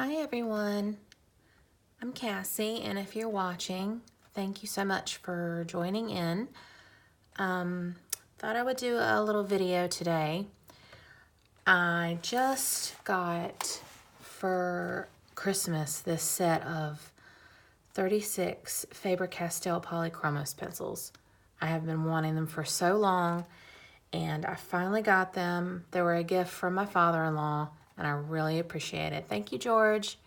Hi everyone, I'm Cassie, and if you're watching, thank you so much for joining in. Thought I would do a little video today. I just got for Christmas this set of 36 Faber-Castell Polychromos pencils. I have been wanting them for so long, and I finally got them. They were a gift from my father-in-law, and I really appreciate it. Thank you, George.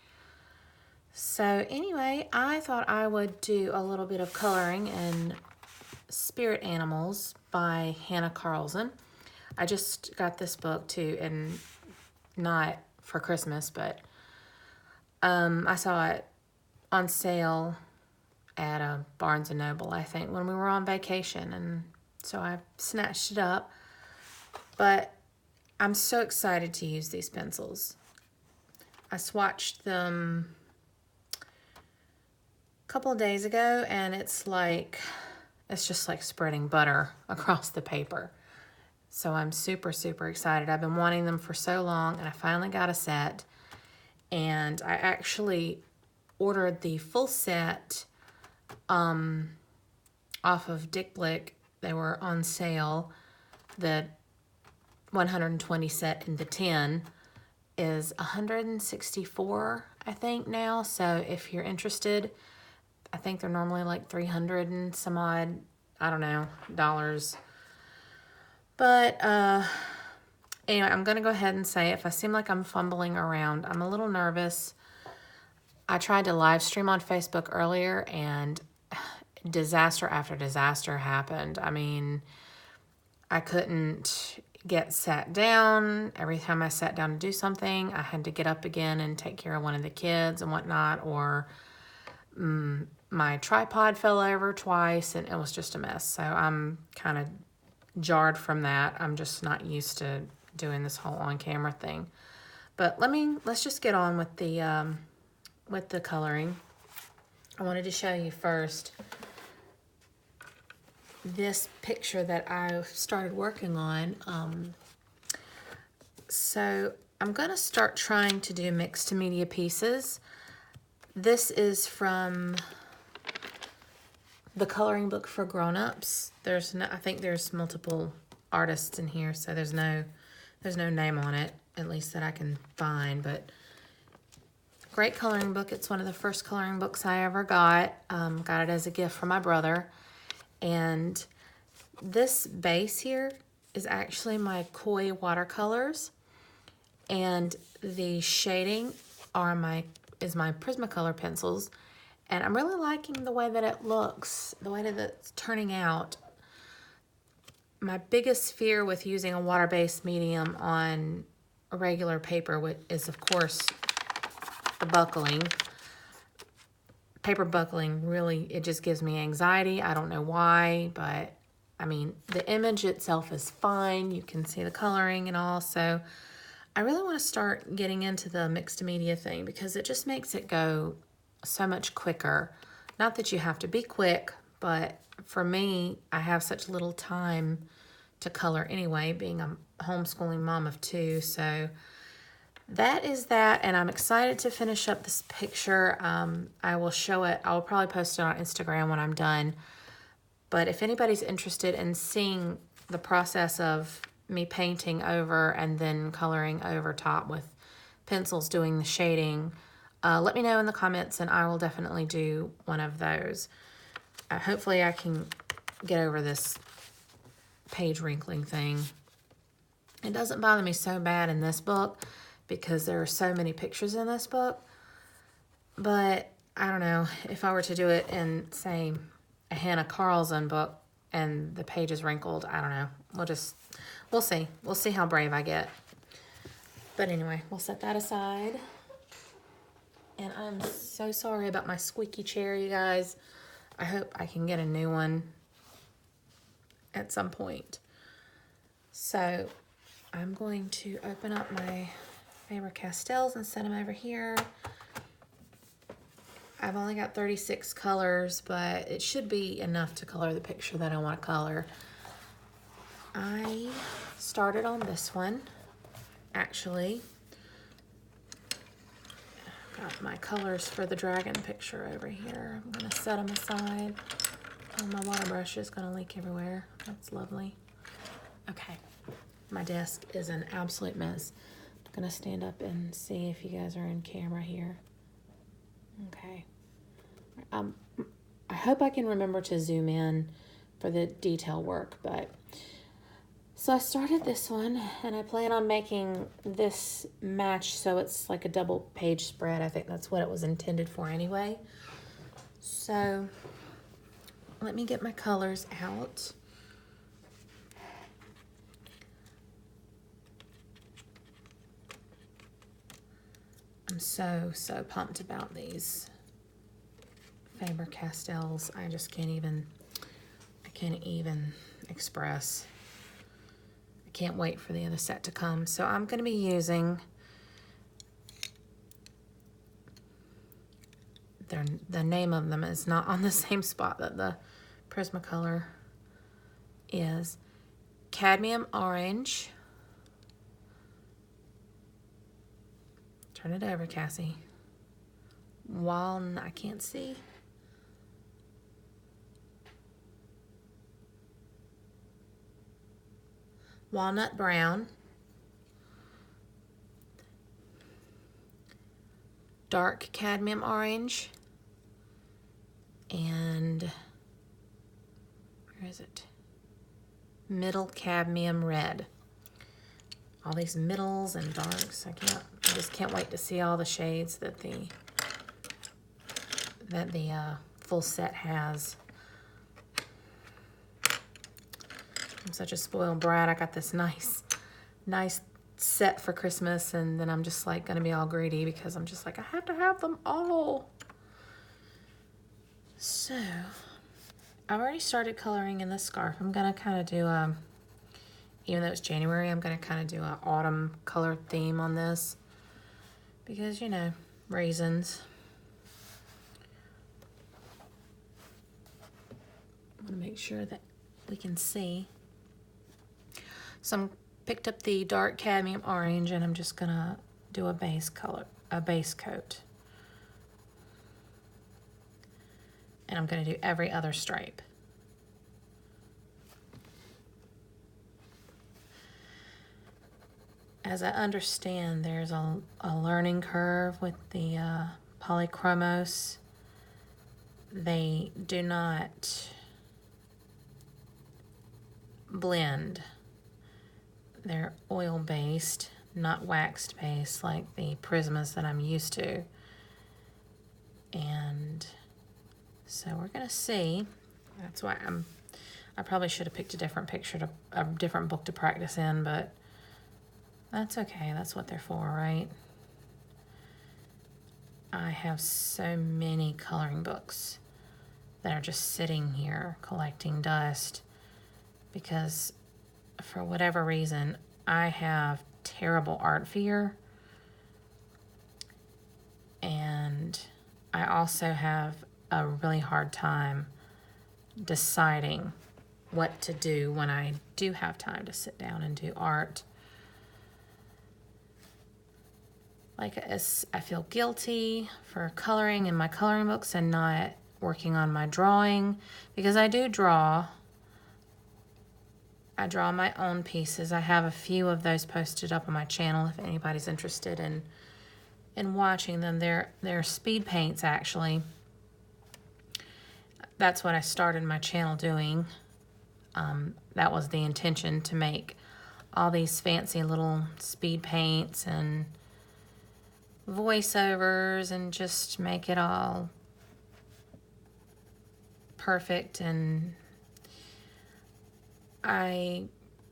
So anyway, I thought I would do a little bit of coloring in Spirit Animals by Hannah Carlson. I just got this book too, and not for Christmas, but I saw it on sale at a Barnes & Noble, I think, when we were on vacation, and so I snatched it up. But I'm so excited to use these pencils. I swatched them couple of days ago, and it's just like spreading butter across the paper. So I'm super excited. I've been wanting them for so long, and I finally got a set, and I actually ordered the full set off of Dick Blick. They were on sale. The 120 set in the 10 is $164, I think, now. So if you're interested, I think they're normally like 300 and some odd, I don't know, dollars. But anyway, I'm going to go ahead and say, if I seem like I'm fumbling around, I'm a little nervous. I tried to live stream on Facebook earlier, and disaster after disaster happened. I mean, I couldn't get sat down. Every time I sat down to do something, I had to get up again and take care of one of the kids and whatnot, or my tripod fell over twice, and it was just a mess. So I'm kind of jarred from that. I'm just not used to doing this whole on-camera thing. But let's just get on with the coloring. I wanted to show you first this picture that I started working on. So I'm going to start trying to do mixed media pieces. This is from the coloring book for grown-ups. I think there's multiple artists in here, so there's no name on it, at least that I can find. But great coloring book. It's one of the first coloring books I ever got. Got it as a gift from my brother. And this base here is actually my Koi watercolors, and the shading is my Prismacolor pencils. And I'm really liking the way that it looks, the way that it's turning out. My biggest fear with using a water-based medium on a regular paper is, of course, the buckling. Paper buckling, really, it just gives me anxiety. I don't know why, but I mean, the image itself is fine. You can see the coloring and all. So I really want to start getting into the mixed media thing, because it just makes it go so much quicker. Not that you have to be quick, but for me, I have such little time to color anyway, being a homeschooling mom of 2. So that is that, and I'm excited to finish up this picture. I will show it. I'll probably post it on Instagram when I'm done. But if anybody's interested in seeing the process of me painting over and then coloring over top with pencils, doing the shading, let me know in the comments, and I will definitely do one of those. Hopefully I can get over this page wrinkling thing. It doesn't bother me so bad in this book because there are so many pictures in this book. But I don't know, if I were to do it in, say, a Hannah Carlson book and the page is wrinkled, I don't know. We'll see. We'll see how brave I get. But anyway, we'll set that aside. And I'm so sorry about my squeaky chair, you guys. I hope I can get a new one at some point. So I'm going to open up my Faber-Castells and set them over here. I've only got 36 colors, but it should be enough to color the picture that I want to color. I started on this one, actually. Got my colors for the dragon picture over here. I'm gonna set them aside. Oh, my water brush is gonna leak everywhere. That's lovely. Okay, my desk is an absolute mess. I'm gonna stand up and see if you guys are in camera here. Okay. I hope I can remember to zoom in for the detail work, but so I started this one and I plan on making this match so it's like a double page spread. I think that's what it was intended for anyway. So let me get my colors out. I'm so pumped about these Faber-Castells. I just can't even express. I can't wait for the other set to come. So I'm going to be using the name of them is not on the same spot that the Prismacolor is. Cadmium Orange. Turn it over, Cassie. Walnut, I can't see. Walnut Brown. Dark Cadmium Orange. And where is it? Middle Cadmium Red. All these middles and darks. I just can't wait to see all the shades that the full set has. I'm such a spoiled brat. I got this nice set for Christmas, and then I'm just like gonna be all greedy because I'm just like, I have to have them all. So I've already started coloring in this scarf. I'm gonna kind of do even though it's January, I'm gonna kind of do an autumn color theme on this because, you know, reasons. I want to make sure that we can see. So I picked up the dark cadmium orange and I'm just gonna do a base coat. And I'm gonna do every other stripe. As I understand, there's a learning curve with the polychromos. They do not blend. They're oil-based, not waxed-based like the Prismas that I'm used to. And so we're gonna see. That's why I probably should have picked a different book to practice in, but that's okay. That's what they're for, right? I have so many coloring books that are just sitting here collecting dust because for whatever reason, I have terrible art fear. And I also have a really hard time deciding what to do when I do have time to sit down and do art. Like, I feel guilty for coloring in my coloring books and not working on my drawing because I do draw. I draw my own pieces. I have a few of those posted up on my channel if anybody's interested in watching them. They're speed paints, actually. That's what I started my channel doing. That was the intention, to make all these fancy little speed paints and voiceovers and just make it all perfect. And I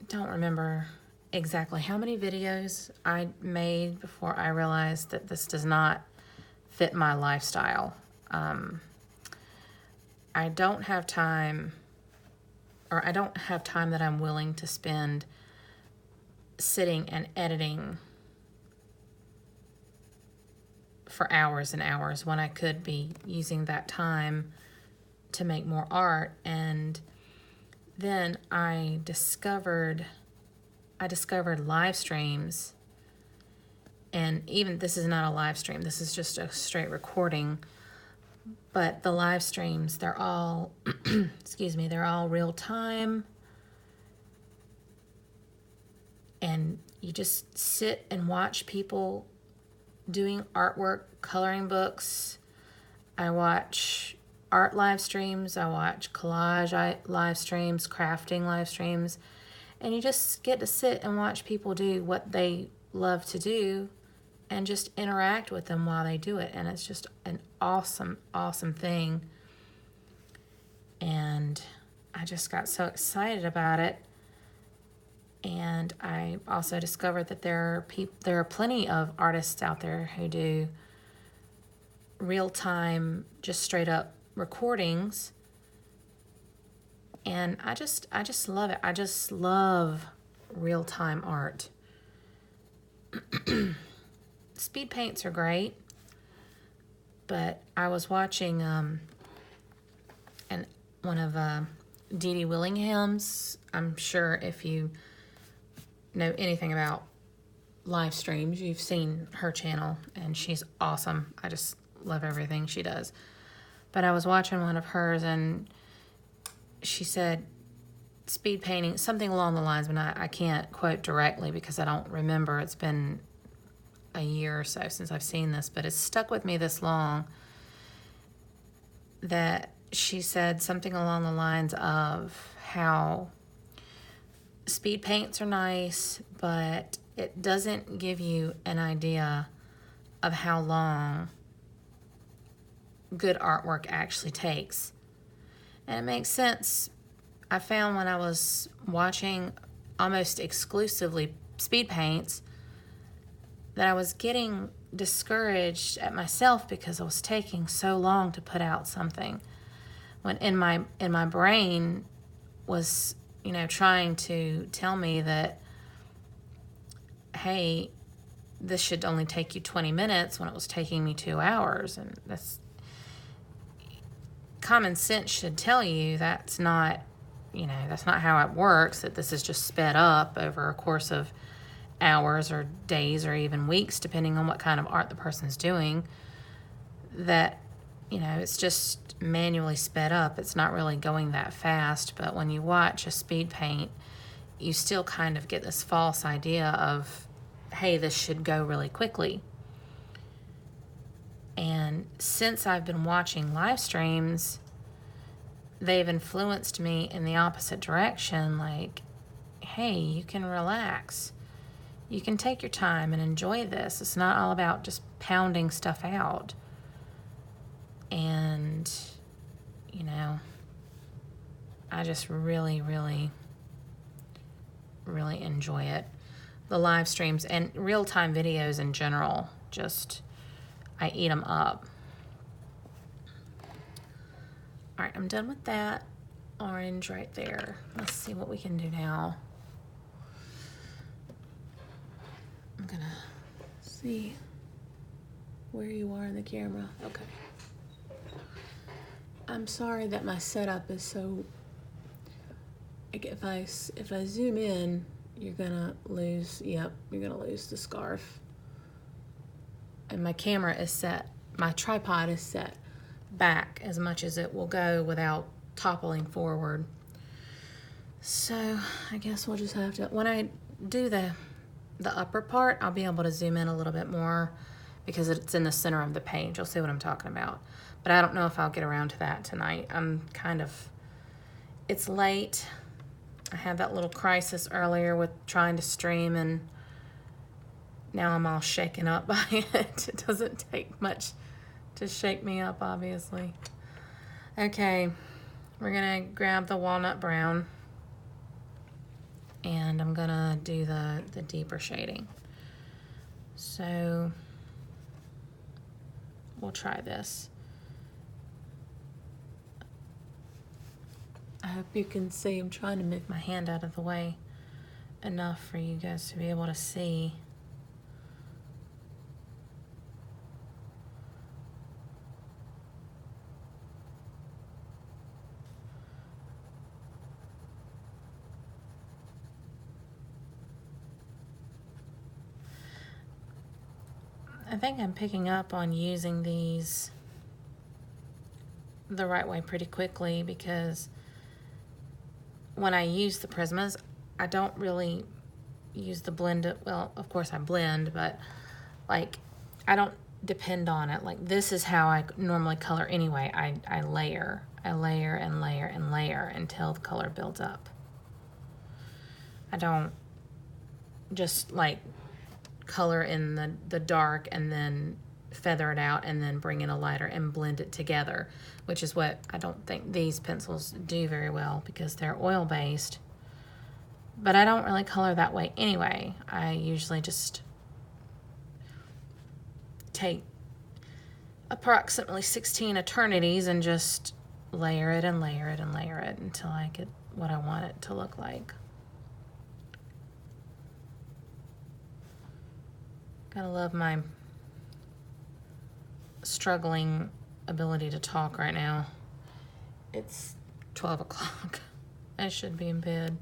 don't remember exactly how many videos I made before I realized that this does not fit my lifestyle. I don't have time, or I don't have time that I'm willing to spend sitting and editing for hours and hours when I could be using that time to make more art. And then I discovered live streams, And even this is not a live stream, this is just a straight recording. But the live streams, they're all, excuse me, they're all real time. And you just sit and watch people doing artwork, coloring books. I watch art live streams, I watch collage live streams, crafting live streams. And you just get to sit and watch people do what they love to do and just interact with them while they do it. And it's just an awesome, awesome thing. And I just got so excited about it. And I also discovered that there are plenty of artists out there who do real-time, just straight up recordings. And I just love it. I just love real-time art. Speed paints are great, but I was watching one of Dee Dee Willingham's. I'm sure if you know anything about live streams, you've seen her channel, and she's awesome. I just love everything she does. But I was watching one of hers, and she said speed painting, something along the lines, but I can't quote directly because I don't remember. It's been a year or so since I've seen this, but it's stuck with me this long, that she said something along the lines of how speed paints are nice, but it doesn't give you an idea of how long good artwork actually takes. And it makes sense. I found when I was watching almost exclusively speed paints that I was getting discouraged at myself because I was taking so long to put out something. When in my brain was, trying to tell me that, hey, this should only take you 20 minutes when it was taking me 2 hours. And that's, common sense should tell you that's not how it works, that this is just sped up over a course of hours or days or even weeks, depending on what kind of art the person's doing, that, it's just manually sped up. It's not really going that fast. But when you watch a speed paint, you still kind of get this false idea of, hey, this should go really quickly. And since I've been watching live streams, they've influenced me in the opposite direction. Like, hey, you can relax. You can take your time and enjoy this. It's not all about just pounding stuff out. And, I just really, really, really enjoy it. The live streams and real-time videos in general, just, I eat them up. All right, I'm done with that orange right there. Let's see what we can do now. I'm gonna see where you are in the camera. Okay. I'm sorry that my setup is so, like, if I zoom in, you're gonna lose, you're gonna lose the scarf. And my camera is set, my tripod is set back as much as it will go without toppling forward. So I guess we'll just have to, when I do the upper part, I'll be able to zoom in a little bit more because it's in the center of the page. You'll see what I'm talking about. But I don't know if I'll get around to that tonight. It's late. I had that little crisis earlier with trying to stream, and now I'm all shaken up by it. It doesn't take much to shake me up, obviously. Okay, we're gonna grab the walnut brown, and I'm gonna do the deeper shading. So we'll try this. I hope you can see. I'm trying to move my hand out of the way enough for you guys to be able to see. I think I'm picking up on using these the right way pretty quickly, because when I use the Prismas, I don't really use the blend. Well, of course I blend, but like I don't depend on it. Like this is how I normally color anyway. I layer and layer and layer until the color builds up. I don't just like color in the dark and then feather it out and then bring in a lighter and blend it together, which is what I don't think these pencils do very well because they're oil based. But I don't really color that way anyway. I usually just take approximately 16 eternities and just layer it and layer it and layer it until I get what I want it to look like. Gotta love my struggling ability to talk right now. It's 12 o'clock. I should be in bed.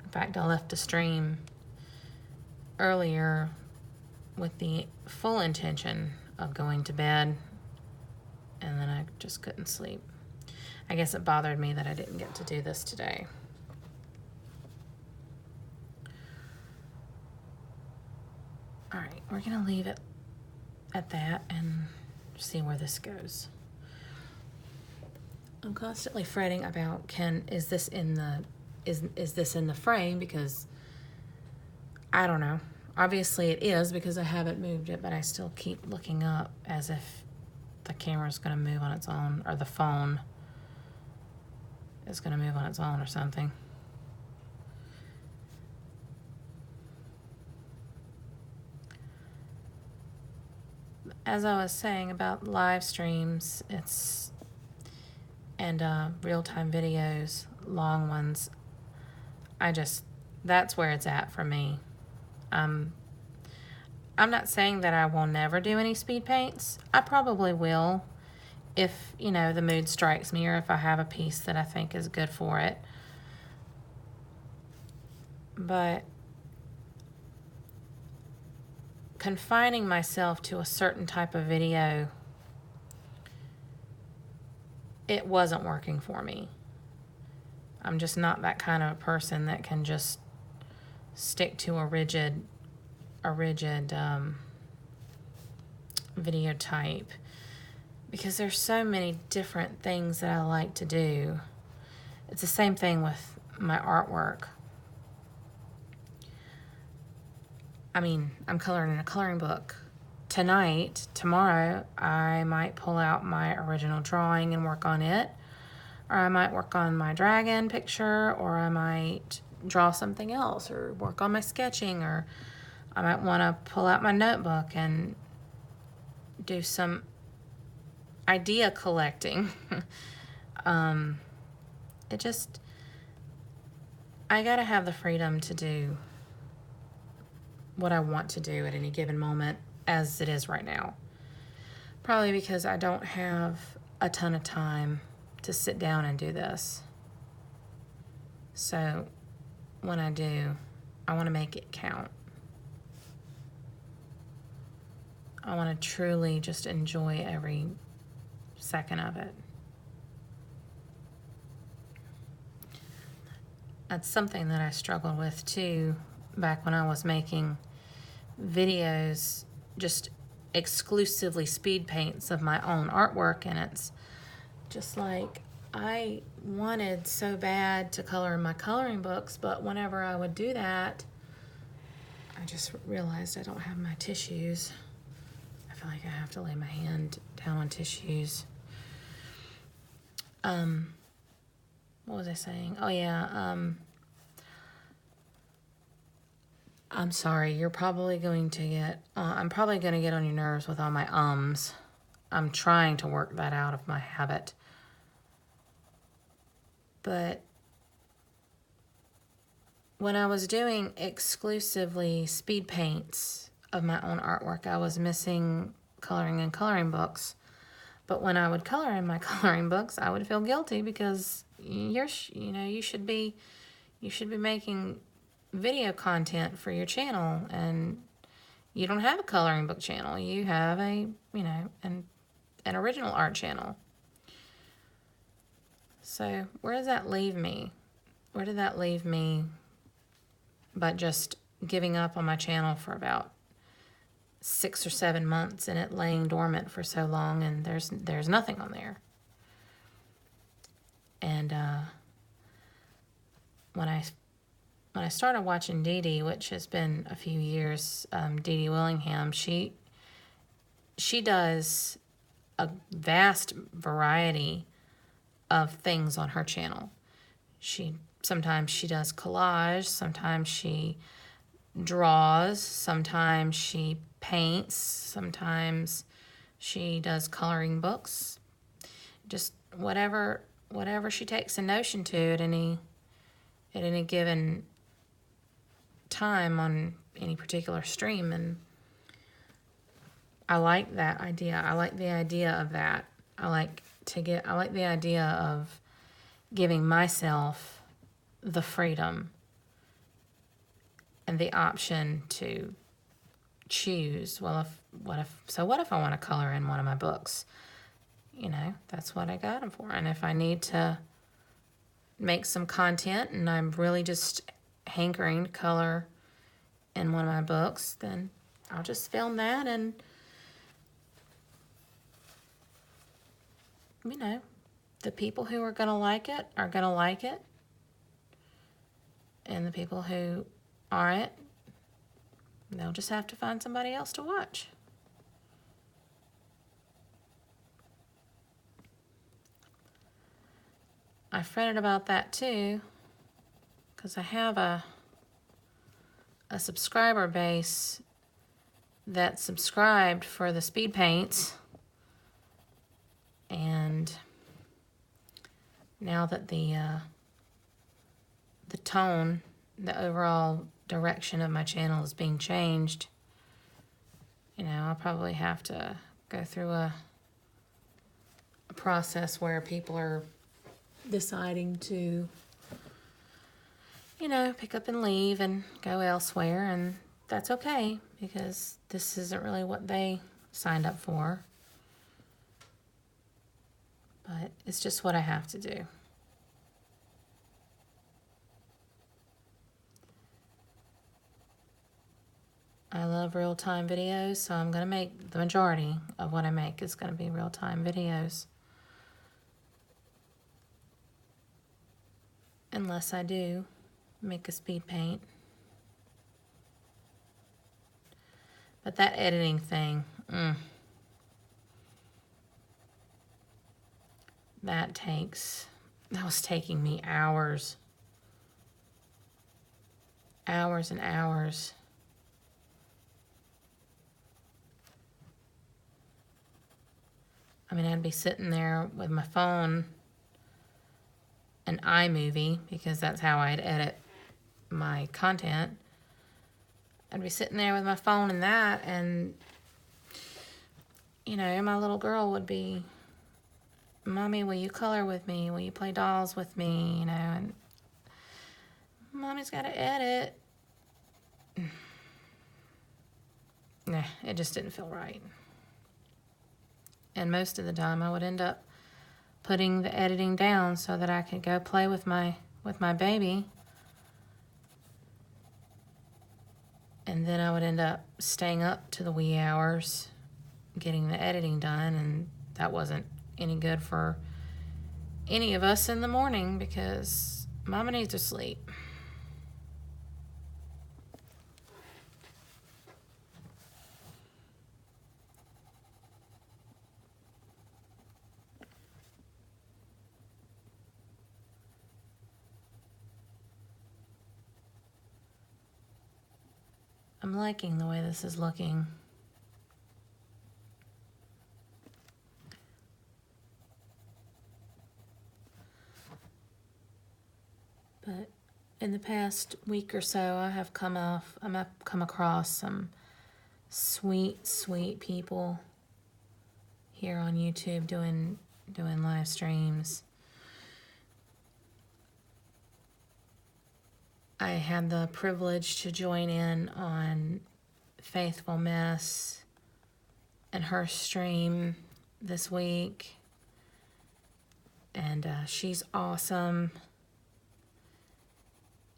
In fact, I left the stream earlier with the full intention of going to bed, and then I just couldn't sleep. I guess it bothered me that I didn't get to do this today. All right, we're gonna leave it at that and see where this goes. I'm constantly fretting about is this in the frame, because I don't know. Obviously it is because I haven't moved it, but I still keep looking up as if the camera's gonna move on its own, or the phone is gonna move on its own or something. As I was saying about live streams, and real-time videos, long ones, that's where it's at for me. I'm not saying that I will never do any speed paints. I probably will if, the mood strikes me, or if I have a piece that I think is good for it. But confining myself to a certain type of video, it wasn't working for me. I'm just not that kind of a person that can just stick to a rigid video type, because there's so many different things that I like to do. It's the same thing with my artwork. I mean, I'm coloring in a coloring book. Tomorrow, I might pull out my original drawing and work on it, or I might work on my dragon picture, or I might draw something else, or work on my sketching, or I might want to pull out my notebook and do some idea collecting. I gotta have the freedom to do what I want to do at any given moment, as it is right now. Probably because I don't have a ton of time to sit down and do this. So when I do, I want to make it count. I want to truly just enjoy every second of it. That's something that I struggled with too back when I was making videos, just exclusively speed paints of my own artwork, and it's just like I wanted so bad to color in my coloring books, but whenever I would do that, I just realized I don't have my tissues. I feel like I have to lay my hand down on tissues. What was I saying? Oh yeah, I'm sorry, you're probably going to get, I'm probably going to get on your nerves with all my ums. I'm trying to work that out of my habit. But when I was doing exclusively speed paints of my own artwork, I was missing coloring in coloring books. But when I would color in my coloring books, I would feel guilty because you should be making video content for your channel, and you don't have a coloring book channel. You have a, an original art channel. So where does that leave me? Where did that leave me but just giving up on my channel for about 6 or 7 months and it laying dormant for so long, and there's nothing on there. And when I started watching Dee Dee, which has been a few years, Dee Dee Willingham, she does a vast variety of things on her channel. Sometimes she does collage, sometimes she draws, sometimes she paints, sometimes she does coloring books. Just whatever she takes a notion to at any given time on any particular stream. And I like that idea. I like the idea of that. I like the idea of giving myself the freedom and the option to choose. Well, what if I want to color in one of my books? That's what I got them for. And if I need to make some content and I'm really just hankering to color in one of my books, then I'll just film that, and the people who are going to like it are going to like it, and the people who aren't, they'll just have to find somebody else to watch. I fretted about that too, because I have a subscriber base that subscribed for the speed paints, and now that the tone, the overall direction of my channel is being changed, I'll probably have to go through a process where people are deciding to, pick up and leave and go elsewhere, and that's okay, because this isn't really what they signed up for. But it's just what I have to do. I love real-time videos, so I'm going to make the majority of what I make is going to be real-time videos. Unless I do make a speed paint. But that editing thing, that was taking me hours. Hours and hours. I'd be sitting there with my phone, an iMovie, because that's how I'd edit my content. I'd be sitting there with my phone and that, and, my little girl would be, Mommy, will you color with me? Will you play dolls with me? And Mommy's got to edit. Nah, it just didn't feel right. And most of the time I would end up putting the editing down so that I could go play with my baby. And then I would end up staying up to the wee hours getting the editing done, and that wasn't any good for any of us in the morning, because Mama needs to sleep. I'm liking the way this is looking. But in the past week or so, I have come across some sweet, sweet people here on YouTube doing live streams. I had the privilege to join in on Faithful Mess and her stream this week. And she's awesome.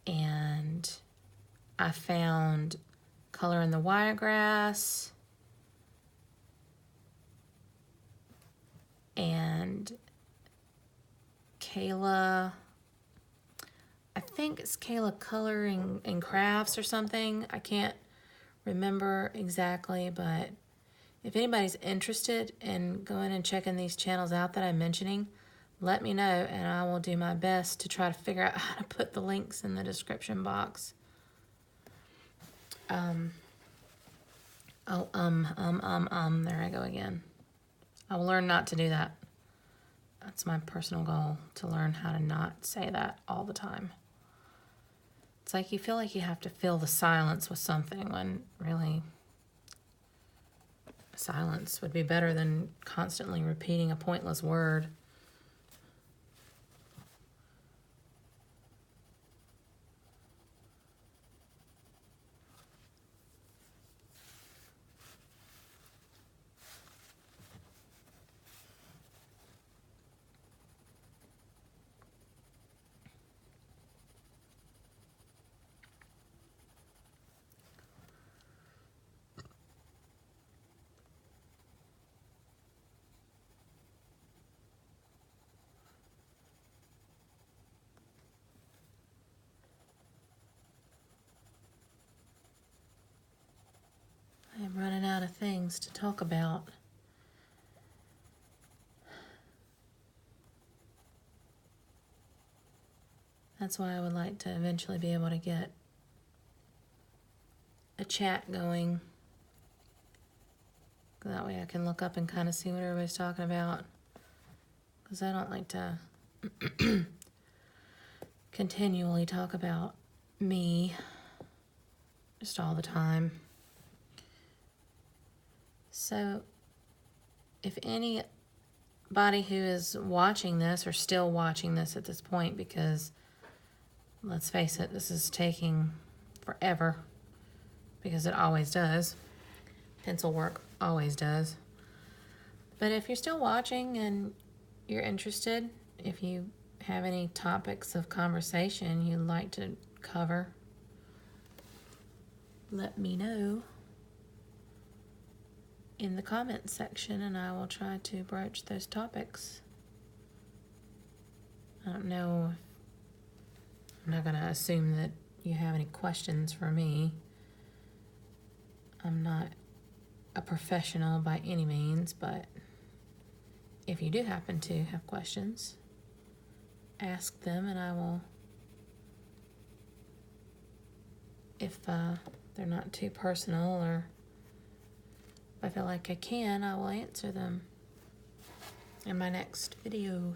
And I found Color in the Wiregrass and Kayla, I think it's Kayla Coloring and Crafts or something. I can't remember exactly, but if anybody's interested in going and checking these channels out that I'm mentioning, let me know and I will do my best to try to figure out how to put the links in the description box. There I go again. I will learn not to do that. That's my personal goal, to learn how to not say that all the time. It's like you feel like you have to fill the silence with something when really silence would be better than constantly repeating a pointless word. I am running out of things to talk about. That's why I would like to eventually be able to get a chat going. That way I can look up and kind of see what everybody's talking about. Because I don't like to continually talk about me just all the time. So if anybody who is watching this or still watching this at this point, because let's face it, this is taking forever, because it always does. Pencil work always does. But if you're still watching and you're interested, if you have any topics of conversation you'd like to cover, let me know in the comments section and I will try to broach those topics. I don't know, I'm not going to assume that you have any questions for me. I'm not a professional by any means, but if you do happen to have questions, ask them and I will, if they're not too personal or if I feel like I can, I will answer them in my next video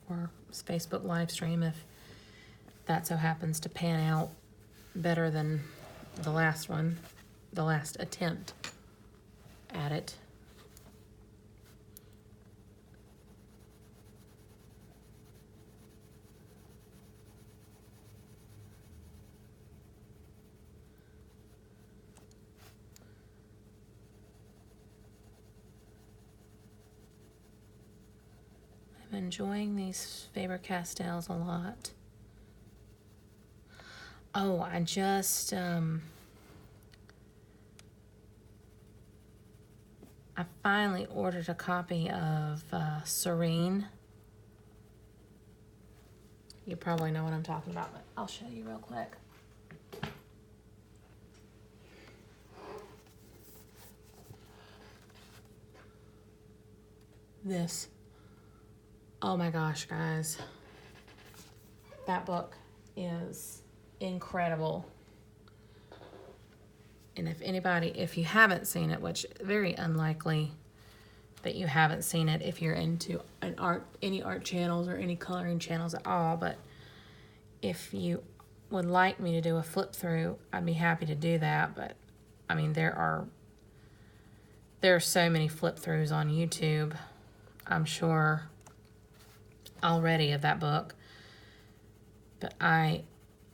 or Facebook live stream if that so happens to pan out better than the last one, the last attempt at it. I'm enjoying these Faber-Castells a lot. Oh, I just, I finally ordered a copy of Serene. You probably know what I'm talking about, but I'll show you real quick. This. Oh my gosh, guys. That book is incredible. And if you haven't seen it, which very unlikely that you haven't seen it if you're into any art channels or any coloring channels at all, but if you would like me to do a flip through, I'd be happy to do that. But I mean, there are so many flip throughs on YouTube, I'm sure, already of that book. But I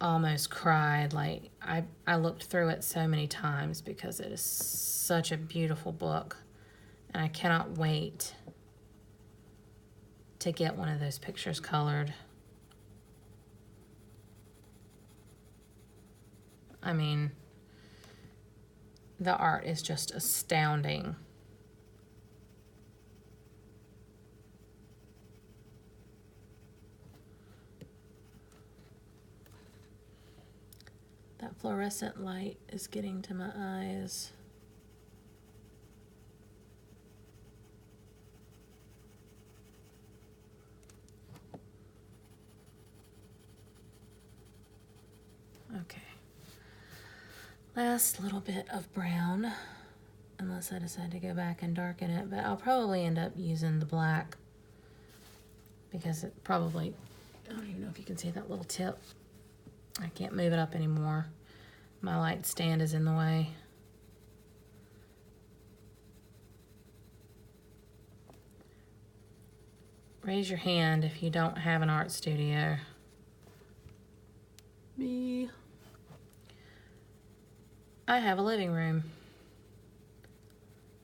almost cried. Like, I looked through it so many times because it is such a beautiful book. And I cannot wait to get one of those pictures colored. I mean, the art is just astounding. That fluorescent light is getting to my eyes. Okay. Last little bit of brown, unless I decide to go back and darken it, but I'll probably end up using the black because it probably, I don't even know if you can see that little tip. I can't move it up anymore. My light stand is in the way. Raise your hand if you don't have an art studio. Me. I have a living room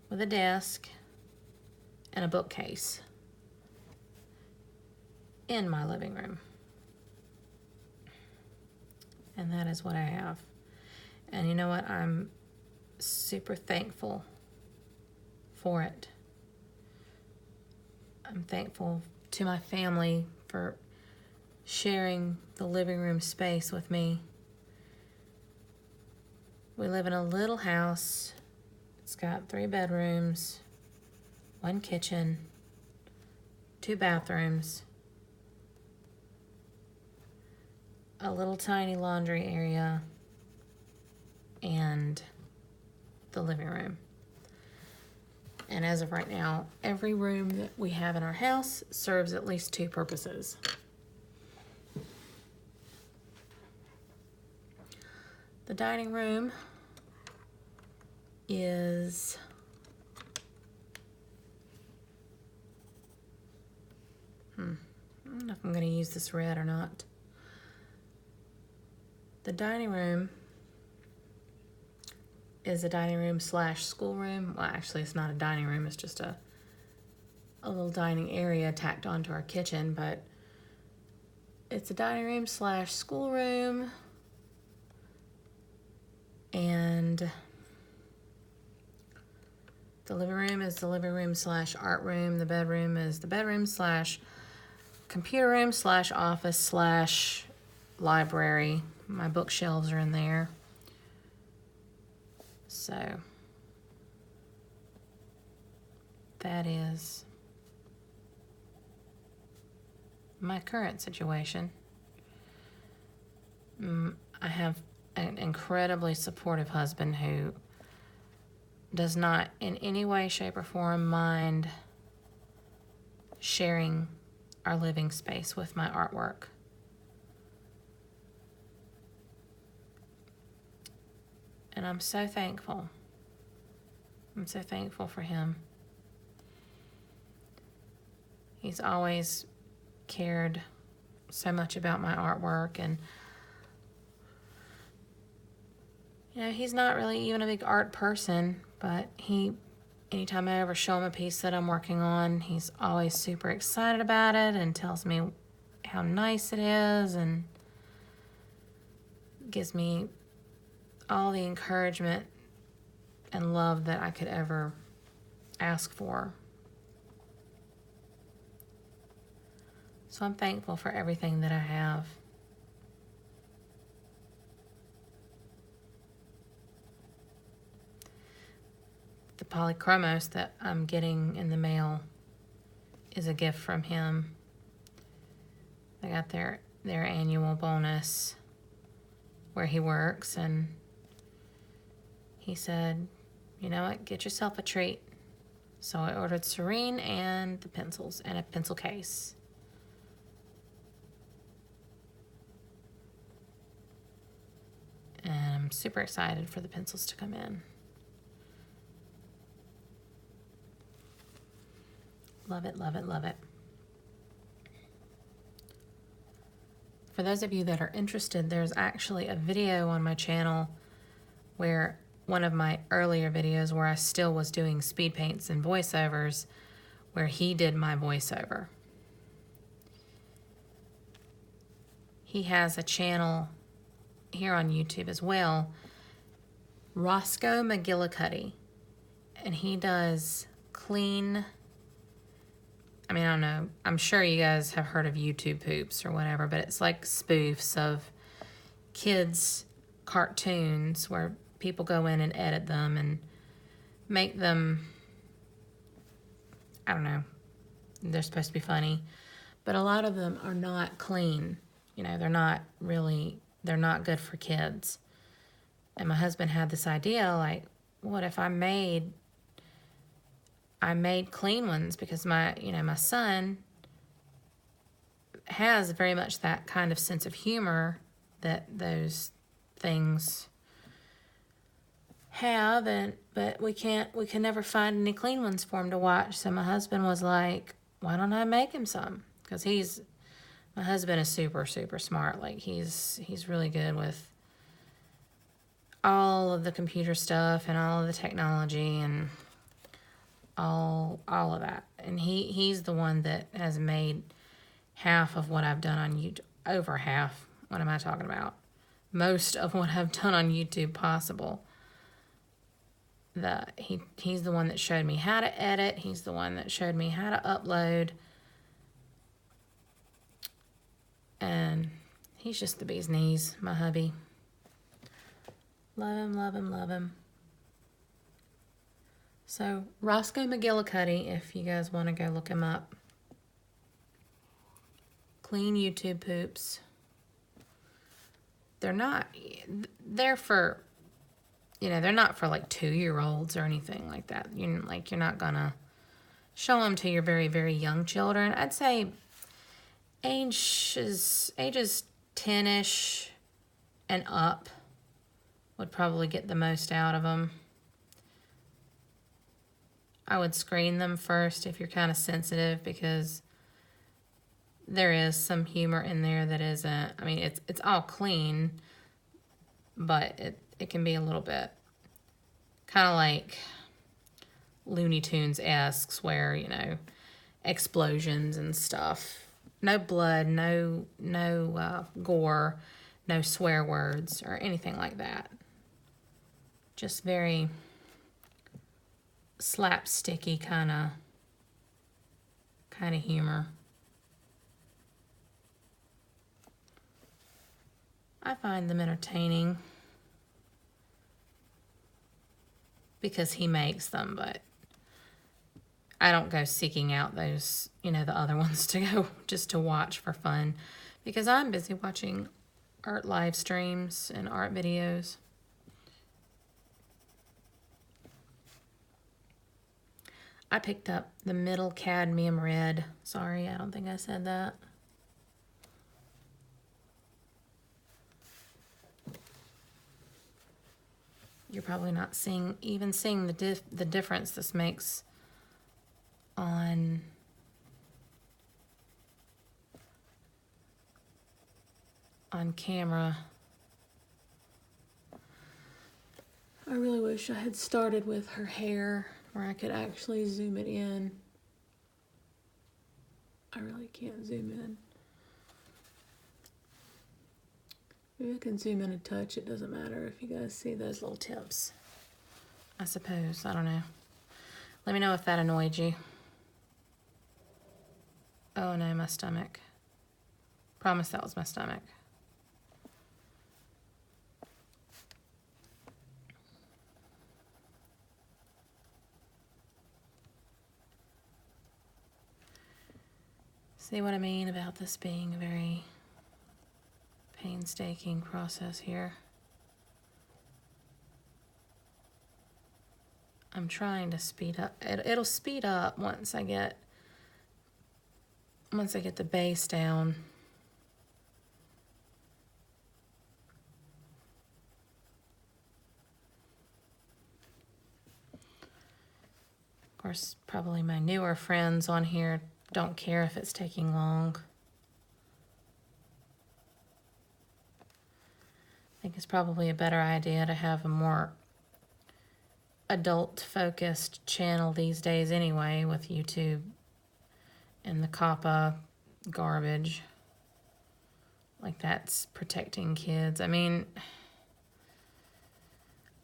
with a desk and a bookcase in my living room. And that is what I have. And you know what? I'm super thankful for it. I'm thankful to my family for sharing the living room space with me. We live in a little house. It's got 3 bedrooms, 1 kitchen, 2 bathrooms, a little tiny laundry area, and the living room. And as of right now, every room that we have in our house serves at least 2 purposes. The dining room is I don't know if I'm going to use this red or not. The dining room is a dining room / schoolroom. Well, actually, it's not a dining room. It's just a little dining area tacked onto our kitchen, but it's a dining room / schoolroom. And the living room is the living room / art room. The bedroom is the bedroom / computer room / office / library. My bookshelves are in there. So that is my current situation. I have an incredibly supportive husband who does not in any way, shape, or form mind sharing our living space with my artwork. And I'm so thankful. I'm so thankful for him. He's always cared so much about my artwork, and you know, he's not really even a big art person, but anytime I ever show him a piece that I'm working on, he's always super excited about it and tells me how nice it is and gives me all the encouragement and love that I could ever ask for. So I'm thankful for everything that I have. The polychromos that I'm getting in the mail is a gift from him. They got their annual bonus where he works, and he said, you know what, get yourself a treat. So I ordered Serene and the pencils and a pencil case. And I'm super excited for the pencils to come in. Love it, love it, love it. For those of you that are interested, there's actually a video on my channel where one of my earlier videos where I still was doing speed paints and voiceovers, where he did my voiceover. He has a channel here on YouTube as well, Roscoe McGillicuddy, and he does clean, I mean, I don't know, I'm sure you guys have heard of YouTube Poops or whatever, but it's like spoofs of kids' cartoons where people go in and edit them and make them, I don't know, they're supposed to be funny, but a lot of them are not clean. You know, they're not good for kids. And my husband had this idea, like, what if I made clean ones? Because my son has very much that kind of sense of humor that those things have, but we can never find any clean ones for him to watch. So my husband was like, why don't I make him some? Because my husband is super, super smart. Like, he's really good with all of the computer stuff and all of the technology and all of that. And he's the one that has made half of what I've done on YouTube. Over half. What am I talking about? Most of what I've done on YouTube possible. He's the one that showed me how to edit. He's the one that showed me how to upload. And he's just the bee's knees, my hubby. Love him, love him, love him. So, Roscoe McGillicuddy, if you guys want to go look him up. Clean YouTube Poops. They're not for like 2-year-olds or anything like that. You're not gonna show them to your very, very young children. I'd say ages 10-ish and up would probably get the most out of them. I would screen them first if you're kind of sensitive, because there is some humor in there that isn't, I mean, it's all clean, but it can be a little bit kind of like Looney Tunes-esque, where, explosions and stuff. No blood, no gore, no swear words or anything like that. Just very slapsticky kind of humor. I find them entertaining because he makes them, but I don't go seeking out those, the other ones to go just to watch for fun, because I'm busy watching art live streams and art videos. I picked up the Middle Cadmium Red. Sorry, I don't think I said that. You're probably not seeing the difference this makes on camera. I really wish I had started with her hair where I could actually zoom it in. I really can't zoom in. Maybe I can zoom in a touch. It doesn't matter if you guys see those little tips. I suppose. I don't know. Let me know if that annoyed you. Oh no, my stomach. Promise that was my stomach. See what I mean about this being a very painstaking process here? I'm trying to speed up. It'll speed up once I get the base down. Of course, probably my newer friends on here don't care if it's taking long. think it's probably a better idea to have a more adult-focused channel these days anyway, with YouTube and the COPPA garbage. Like, that's protecting kids. I mean,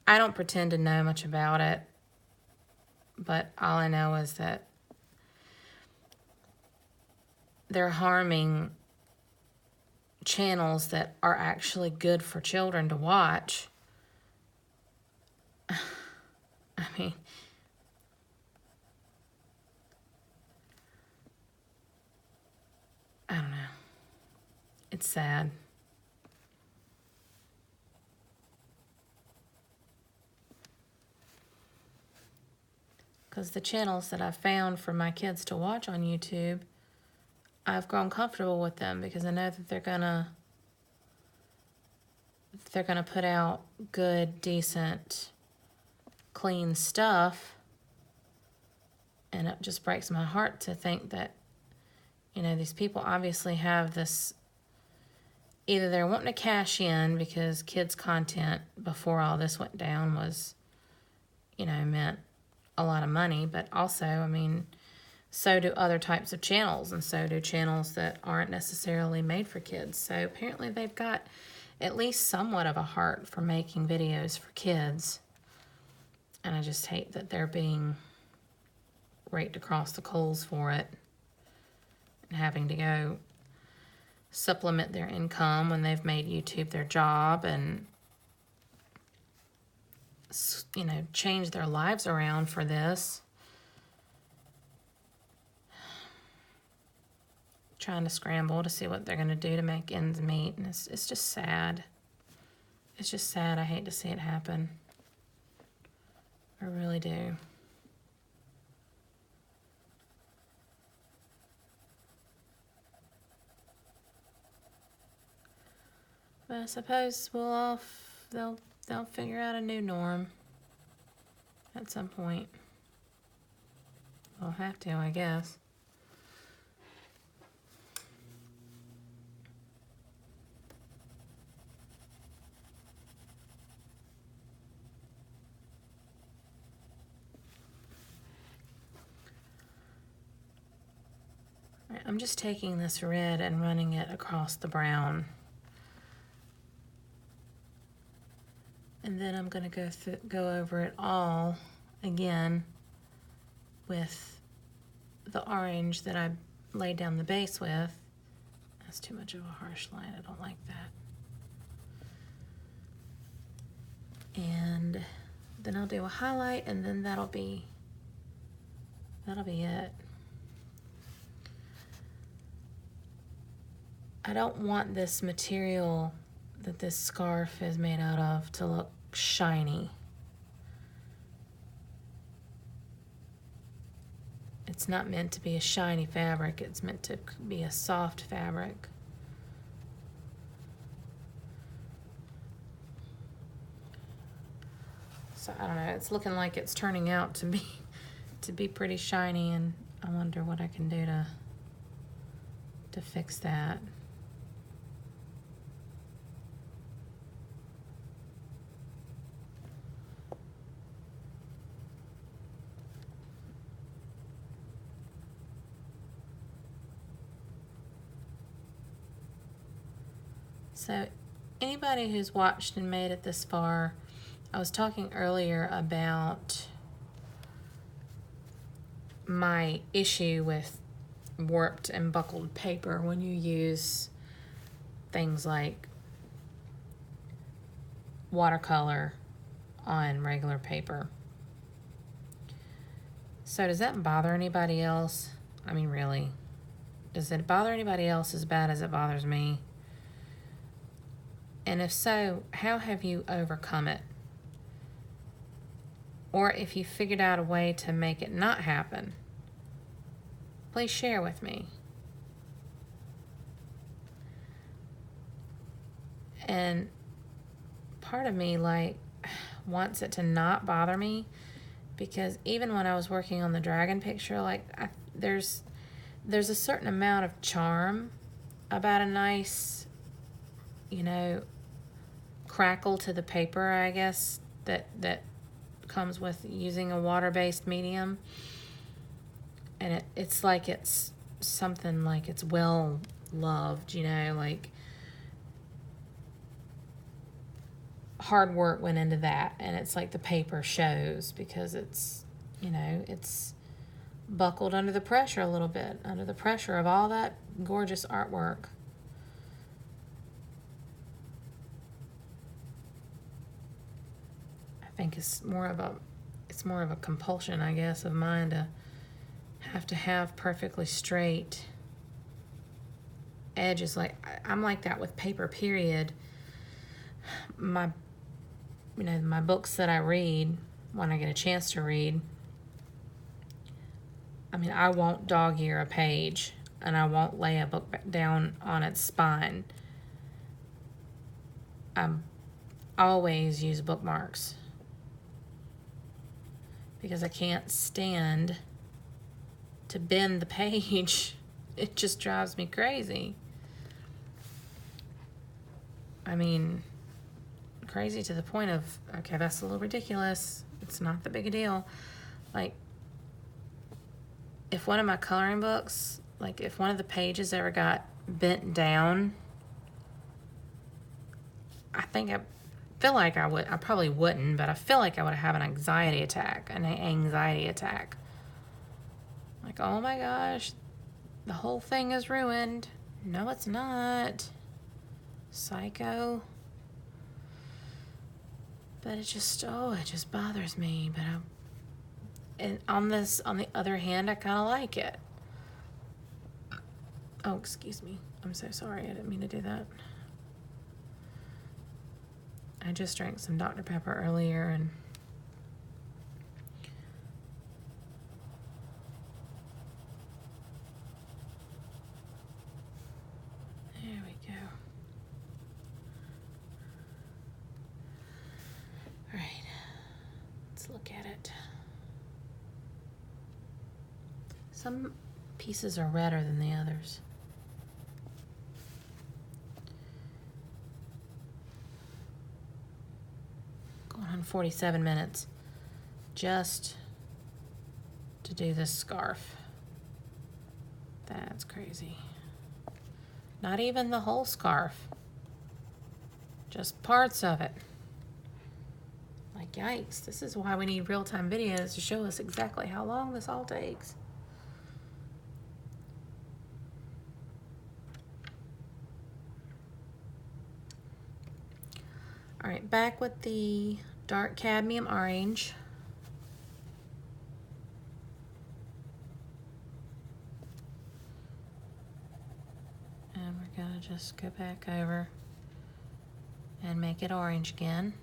I don't pretend to know much about it, but all I know is that they're harming channels that are actually good for children to watch. I mean, I don't know. It's sad. Because the channels that I've found for my kids to watch on YouTube, I've grown comfortable with them because I know that they're gonna put out good, decent, clean stuff. And it just breaks my heart to think that, you know, these people obviously have this, either they're wanting to cash in because kids' content before all this went down was, you know, meant a lot of money, but also, I mean, so do other types of channels, and so do channels that aren't necessarily made for kids. So apparently they've got at least somewhat of a heart for making videos for kids. And I just hate that they're being raked across the coals for it and having to go supplement their income when they've made YouTube their job and, you know, change their lives around for this. Trying to scramble to see what they're going to do to make ends meet, and it's just sad. It's just sad. I hate to see it happen. I really do. But I suppose they'll figure out a new norm at some point. They'll have to, I guess. I'm just taking this red and running it across the brown. And then I'm going to go over it all again with the orange that I laid down the base with. That's too much of a harsh line. I don't like that. And then I'll do a highlight, and then that'll be it. I don't want this material that this scarf is made out of to look shiny. It's not meant to be a shiny fabric. It's meant to be a soft fabric. So I don't know, it's looking like it's turning out to be pretty shiny, and I wonder what I can do to fix that. So anybody who's watched and made it this far, I was talking earlier about my issue with warped and buckled paper when you use things like watercolor on regular paper. So does that bother anybody else? I mean, really, does it bother anybody else as bad as it bothers me? And if so, how have you overcome it? Or if you figured out a way to make it not happen, please share with me. And part of me wants it to not bother me, because even when I was working on the dragon picture, there's a certain amount of charm about a nice, you know, crackle to the paper, I guess, that comes with using a water-based medium. And it's like it's something like it's well loved, you know, like hard work went into that, and it's like the paper shows because it's, you know, it's buckled under the pressure a little bit, under the pressure of all that gorgeous artwork. I think it's more of a compulsion, I guess, of mine to have perfectly straight edges. Like I'm like that with paper, period. My books that I read, when I get a chance to read, I mean, I won't dog ear a page, and I won't lay a book down on its spine. I always use bookmarks because I can't stand to bend the page. It just drives me crazy. I mean, crazy to the point of, okay, that's a little ridiculous. It's not that big a deal. Like, if one of my coloring books, like if one of the pages ever got bent down, I feel like I probably wouldn't, but I feel like I would have an anxiety attack. Like, oh my gosh, the whole thing is ruined. No, it's not. Psycho. But it just bothers me. But and on the other hand, I kind of like it. Oh, excuse me. I'm so sorry. I didn't mean to do that. I just drank some Dr. Pepper earlier, and there we go. All right, let's look at it. Some pieces are redder than the others. Going on 47 minutes just to do this scarf. That's crazy. Not even the whole scarf, just parts of it. Like, yikes, this is why we need real-time videos to show us exactly how long this all takes. All right, back with the dark cadmium orange. And we're gonna just go back over and make it orange again.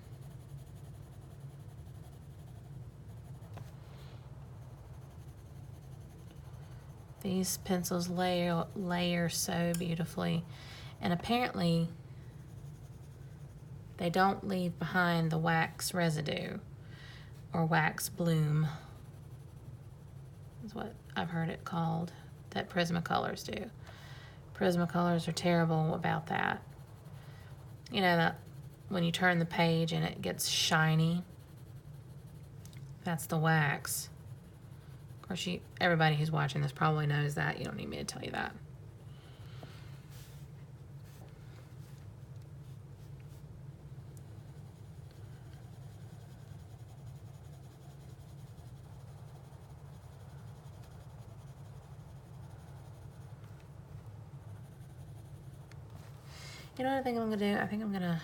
These pencils layer so beautifully, and apparently they don't leave behind the wax residue or wax bloom. That's what I've heard it called, that Prismacolors do. Prismacolors are terrible about that. You know, that when you turn the page and it gets shiny, that's the wax. Of course, everybody who's watching this probably knows that. You don't need me to tell you that. You know what I think I'm going to do? I think I'm going to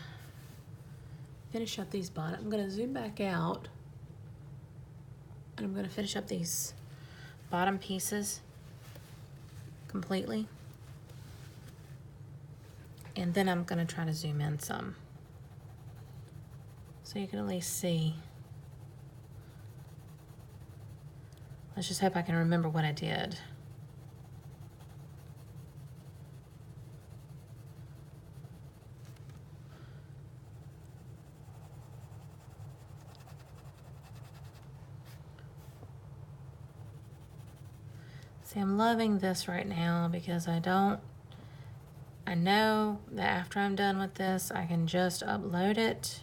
finish up these bottom. I'm going to zoom back out, and I'm going to finish up these bottom pieces completely. And then I'm going to try to zoom in some, so you can at least see. Let's just hope I can remember what I did. See, I'm loving this right now because I don't I know that after I'm done with this, I can just upload it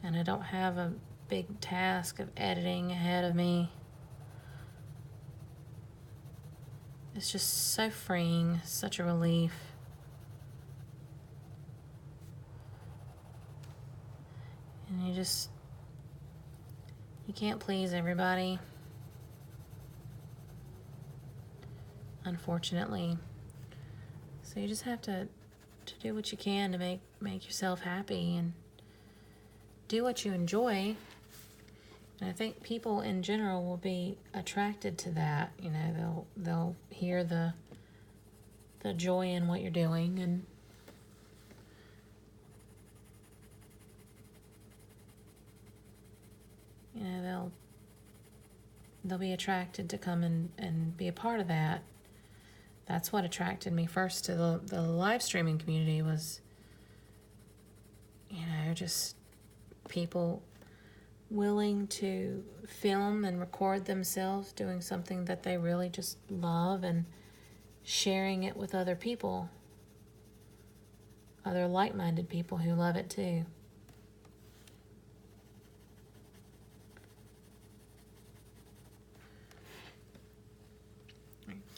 and I don't have a big task of editing ahead of me. It's just so freeing, such a relief. And you can't please everybody, unfortunately. So you just have to do what you can to make yourself happy and do what you enjoy. And I think people in general will be attracted to that. You know, they'll hear the joy in what you're doing, and you know, they'll be attracted to come and be a part of that. That's what attracted me first to the live streaming community was, you know, just people willing to film and record themselves doing something that they really just love and sharing it with other people, other like-minded people who love it too.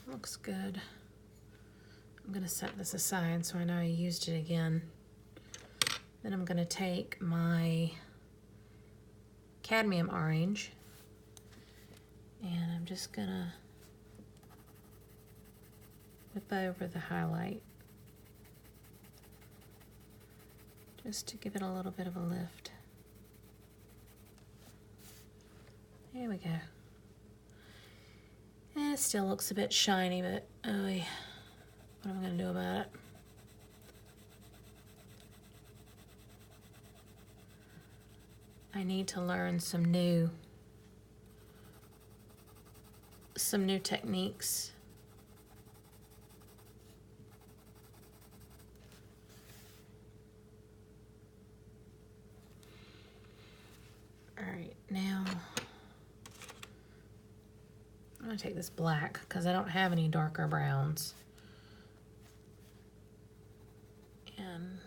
Looks good. I'm going to set this aside so I know I used it again. Then I'm going to take my cadmium orange and I'm just going to whip over the highlight just to give it a little bit of a lift. There we go. And it still looks a bit shiny, but what am I going to do about it? I need to learn some new techniques. All right, now I'm going to take this black because I don't have any darker browns. And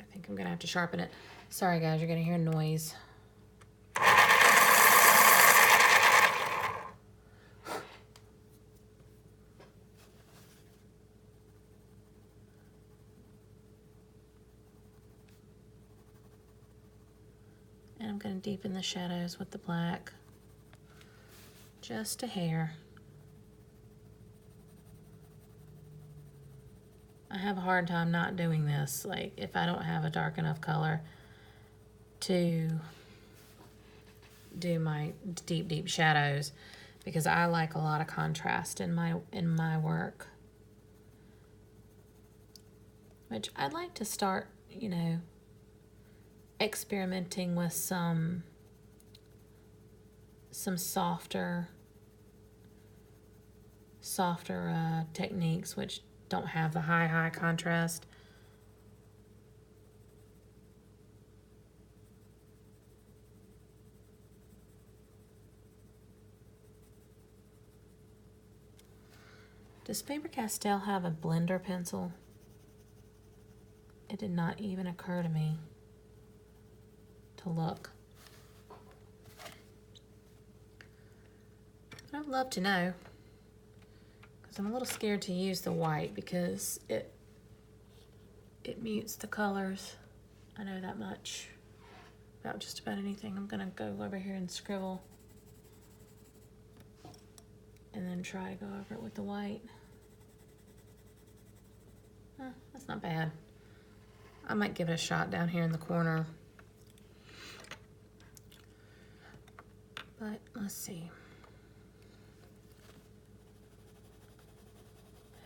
I think I'm going to have to sharpen it. Sorry guys, you're going to hear noise. And I'm going to deepen the shadows with the black. Just a hair. I have a hard time not doing this, like if I don't have a dark enough color to do my deep shadows, because I like a lot of contrast in my work. Which I'd like to start, you know, experimenting with some softer techniques which don't have the high contrast. Does Faber-Castell have a blender pencil? It did not even occur to me to look. I'd love to know, because I'm a little scared to use the white because it mutes the colors. I know that much about just about anything. I'm gonna go over here and scribble and then try to go over it with the white. That's not bad. I might give it a shot down here in the corner. But let's see.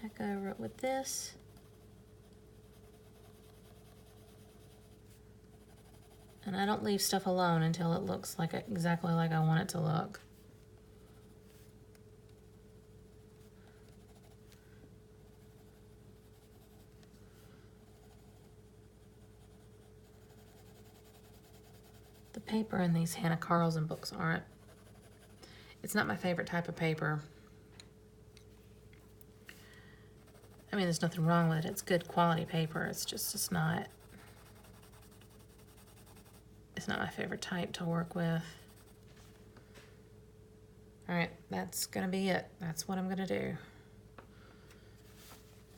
Back over it with this. And I don't leave stuff alone until it looks like exactly like I want it to look. The paper in these Hannah Carlson books it's not my favorite type of paper. I mean, there's nothing wrong with it. It's good quality paper. It's not my favorite type to work with. All right, that's gonna be it. That's what I'm gonna do.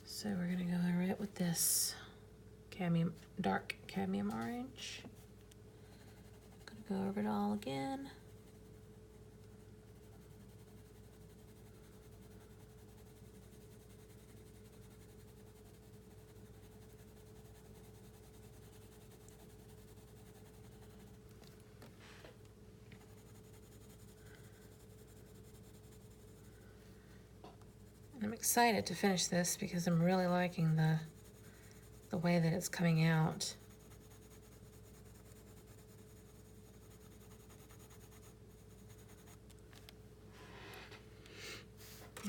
So we're gonna go over it with this dark cadmium orange. Gonna go over it all again. I'm excited to finish this because I'm really liking the way that it's coming out.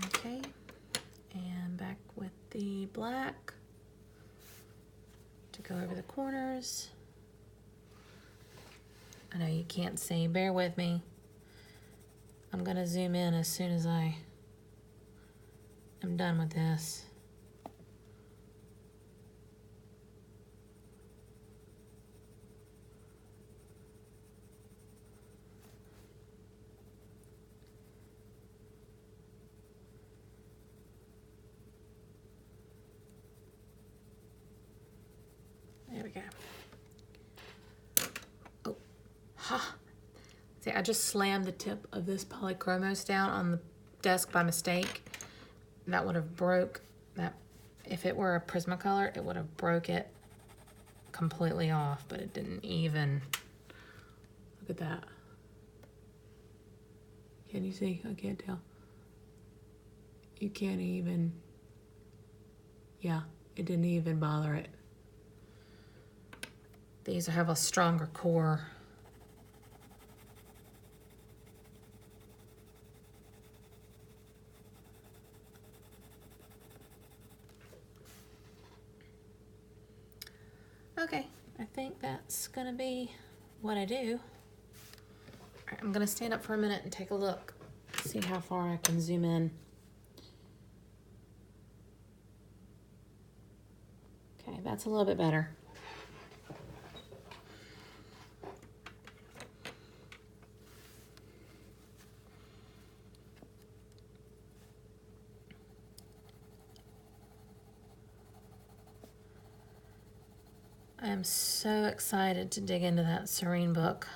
Okay, and back with the black to go over the corners. I know you can't see, bear with me. I'm gonna zoom in as soon as I am done with this. There we go. Oh, ha. See, I just slammed the tip of this polychromos down on the desk by mistake. That would have broke that. If it were a Prismacolor, it would have broke it completely off, but it didn't even. Look at that. Can you see? I can't tell. You can't even. Yeah, it didn't even bother it. These have a stronger core. Okay, I think that's gonna be what I do. All right, I'm gonna stand up for a minute and take a look, see how far I can zoom in. Okay, that's a little bit better. I am so excited to dig into that Serene book.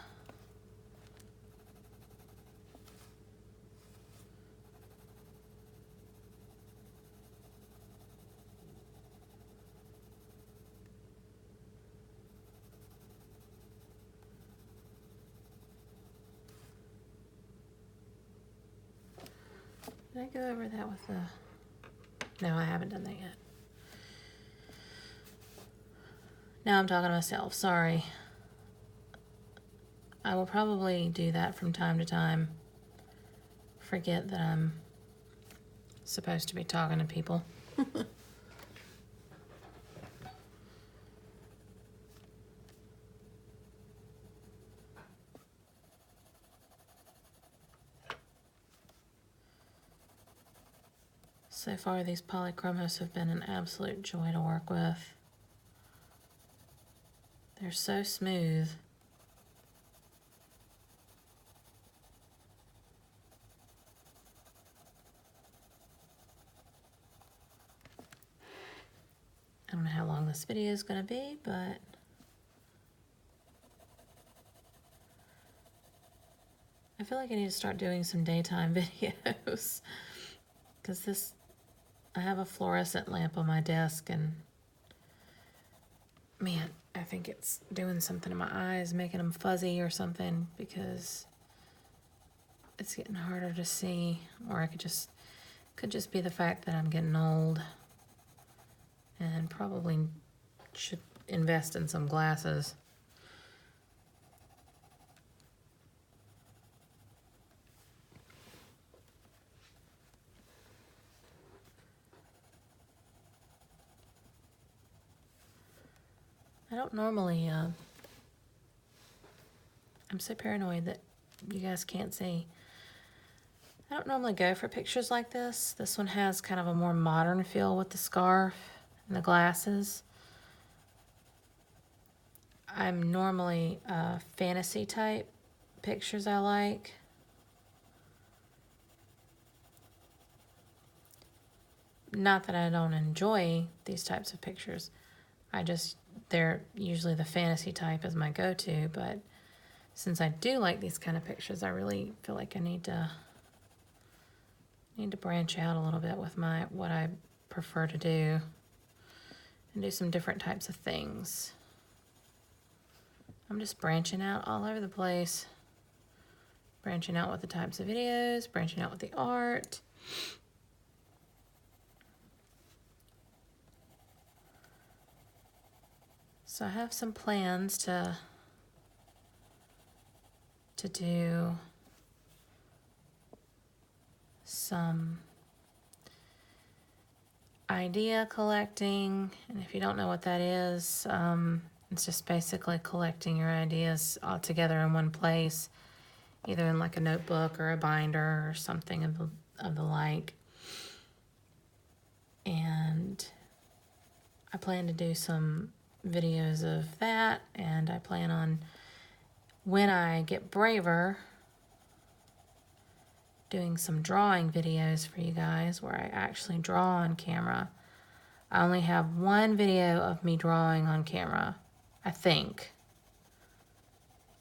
Did I go over that with the... No, I haven't done that yet. Now I'm talking to myself, sorry. I will probably do that from time to time. Forget that I'm supposed to be talking to people. So far, these polychromos have been an absolute joy to work with. They're so smooth. I don't know how long this video is going to be, but I feel like I need to start doing some daytime videos because I have a fluorescent lamp on my desk and man, I think it's doing something to my eyes, making them fuzzy or something because it's getting harder to see, or I could just be the fact that I'm getting old and probably should invest in some glasses. I don't normally, I'm so paranoid that you guys can't see. I don't normally go for pictures like this. This one has kind of a more modern feel with the scarf and the glasses. I'm normally fantasy type pictures I like. Not that I don't enjoy these types of pictures. They're usually the fantasy type as my go-to, but since I do like these kind of pictures, I really feel like I need to branch out a little bit with what I prefer to do and do some different types of things. I'm just branching out all over the place. Branching out with the types of videos, branching out with the art. So I have some plans to do some idea collecting, and if you don't know what that is, it's just basically collecting your ideas all together in one place, either in like a notebook or a binder or something of the like. And I plan to do some videos of that, and I plan on, when I get braver, doing some drawing videos for you guys where I actually draw on camera. I only have one video of me drawing on camera, I think.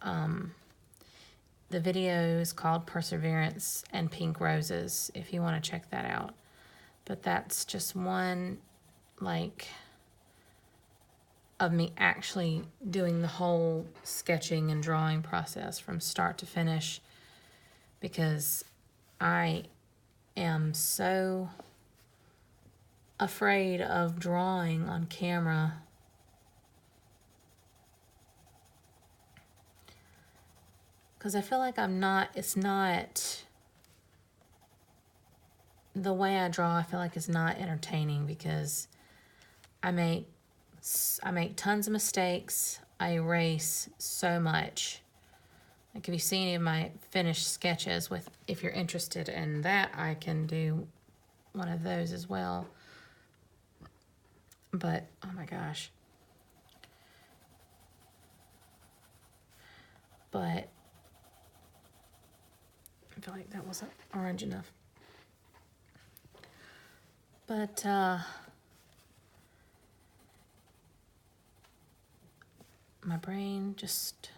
The video is called Perseverance and Pink Roses, if you want to check that out. But that's just one, like, of me actually doing the whole sketching and drawing process from start to finish, because I am so afraid of drawing on camera. Because I feel like it's not, the way I draw, I feel like it's not entertaining, because I make tons of mistakes. I erase so much. Like, if you see any of my finished sketches, if you're interested in that, I can do one of those as well. But, oh my gosh. But I feel like that wasn't orange enough. But, my brain just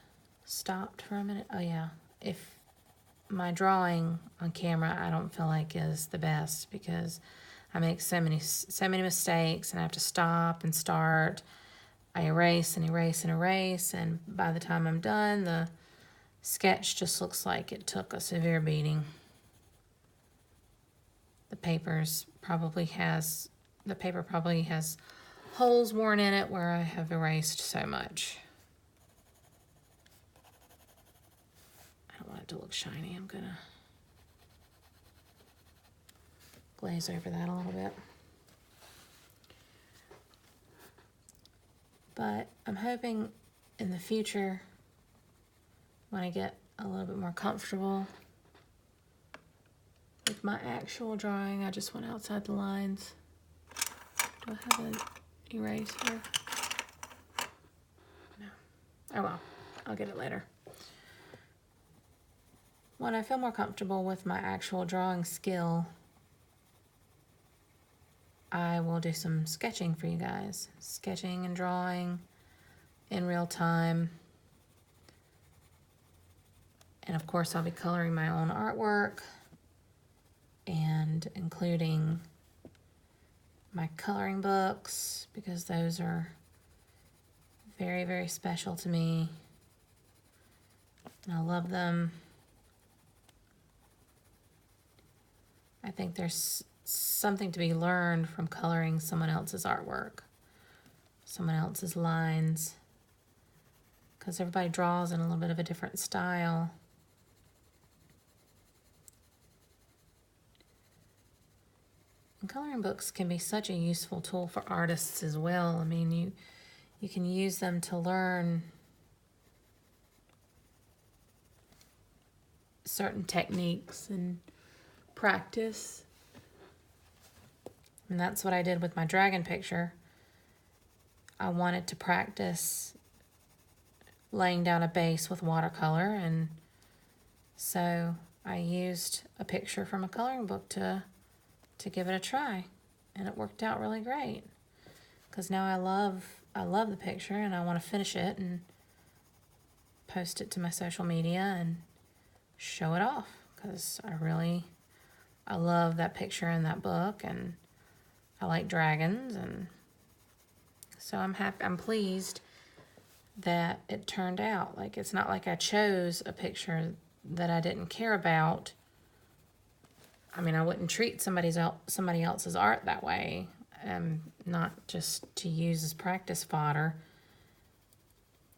stopped for a minute. Oh yeah, if my drawing on camera, I don't feel like is the best, because I make so many mistakes, and I have to stop and start. I erase and erase and erase, and by the time I'm done, the sketch just looks like it took a severe beating. The paper probably has holes worn in it where I have erased so much. I don't want it to look shiny. I'm gonna glaze over that a little bit. But I'm hoping in the future, when I get a little bit more comfortable with my actual drawing, I just went outside the lines. Do I have an eraser? No. Oh well, I'll get it later. When I feel more comfortable with my actual drawing skill, I will do some sketching for you guys. Sketching and drawing in real time. And of course, I'll be coloring my own artwork and including my coloring books, because those are very, very special to me. And I love them. I think there's something to be learned from coloring someone else's artwork, someone else's lines, because everybody draws in a little bit of a different style. And coloring books can be such a useful tool for artists as well. I mean, you can use them to learn certain techniques and practice. And that's what I did with my dragon picture. I wanted to practice laying down a base with watercolor, and so I used a picture from a coloring book to give it a try, and it worked out really great. Because now I love the picture, and I want to finish it and post it to my social media and show it off, because I love that picture in that book, and I like dragons, and so I'm pleased that it turned out. Like, it's not like I chose a picture that I didn't care about. I mean, I wouldn't treat somebody else's art that way, not just to use as practice fodder.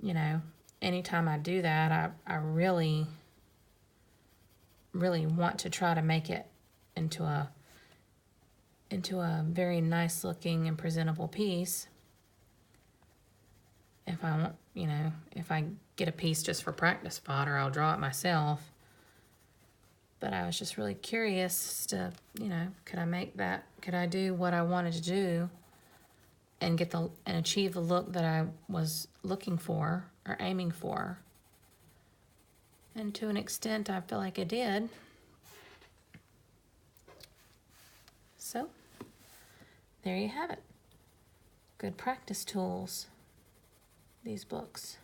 You know, anytime I do that, I really, really want to try to make it into a very nice looking and presentable piece. If I want, if I get a piece just for practice fodder, I'll draw it myself. But I was just really curious to, could I do what I wanted to do and achieve the look that I was looking for or aiming for. And to an extent, I feel like I did. So, there you have it. Good practice tools, these books.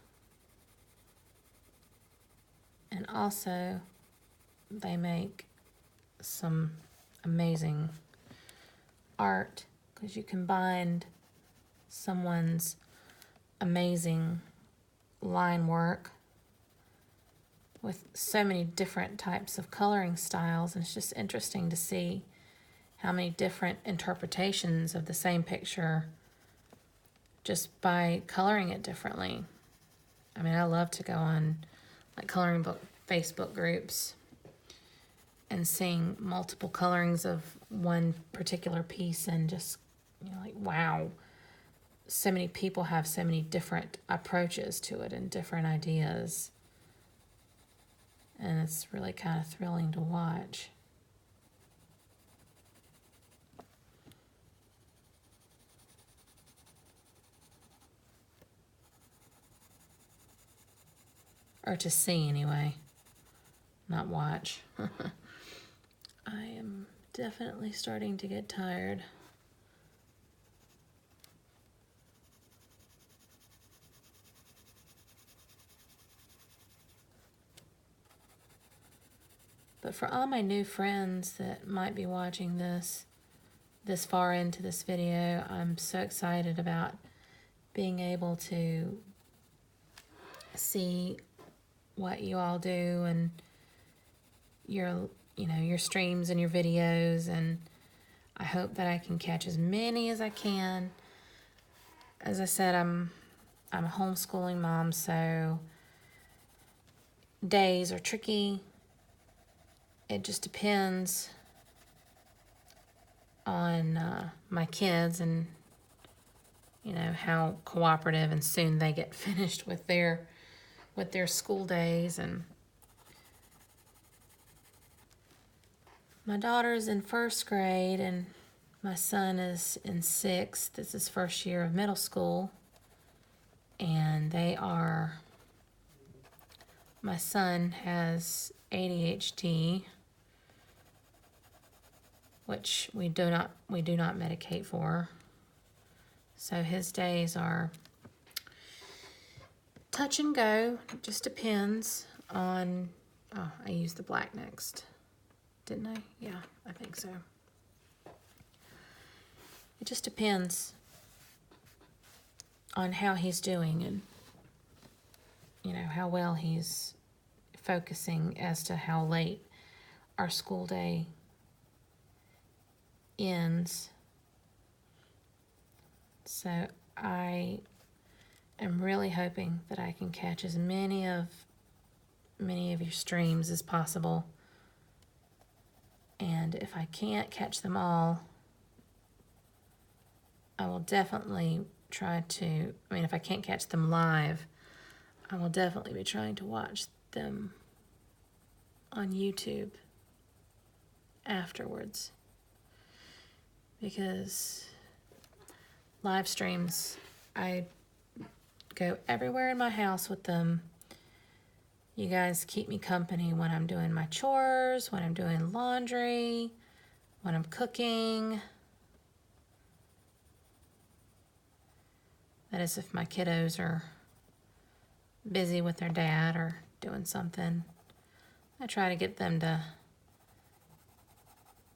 And also, they make some amazing art, because you combine someone's amazing line work with so many different types of coloring styles, and it's just interesting to see how many different interpretations of the same picture just by coloring it differently. I mean, I love to go on like coloring book Facebook groups and seeing multiple colorings of one particular piece, and just, like, wow, so many people have so many different approaches to it and different ideas. And it's really kind of thrilling to watch. Or to see, anyway. Not watch. I am definitely starting to get tired. But for all my new friends that might be watching this far into this video, I'm so excited about being able to see what you all do and your streams and your videos, and I hope that I can catch as many as I can. As I said, I'm a homeschooling mom, so days are tricky. It just depends on my kids and how cooperative and soon they get finished with their school days. And my daughter's in 1st grade and my son is in 6th. This is first year of middle school, and my son has ADHD, which we do not medicate for. So his days are touch and go. It just depends on, I used the black next, didn't I? Yeah, I think so. It just depends on how he's doing and, how well he's focusing as to how late our school day ends. So I am really hoping that I can catch as many of your streams as possible. And if I can't catch them all, I will definitely try to, if I can't catch them live, I will definitely be trying to watch them on YouTube afterwards, because live streams, I go everywhere in my house with them. You guys keep me company when I'm doing my chores, when I'm doing laundry, when I'm cooking. That is if my kiddos are busy with their dad or doing something. I try to get them to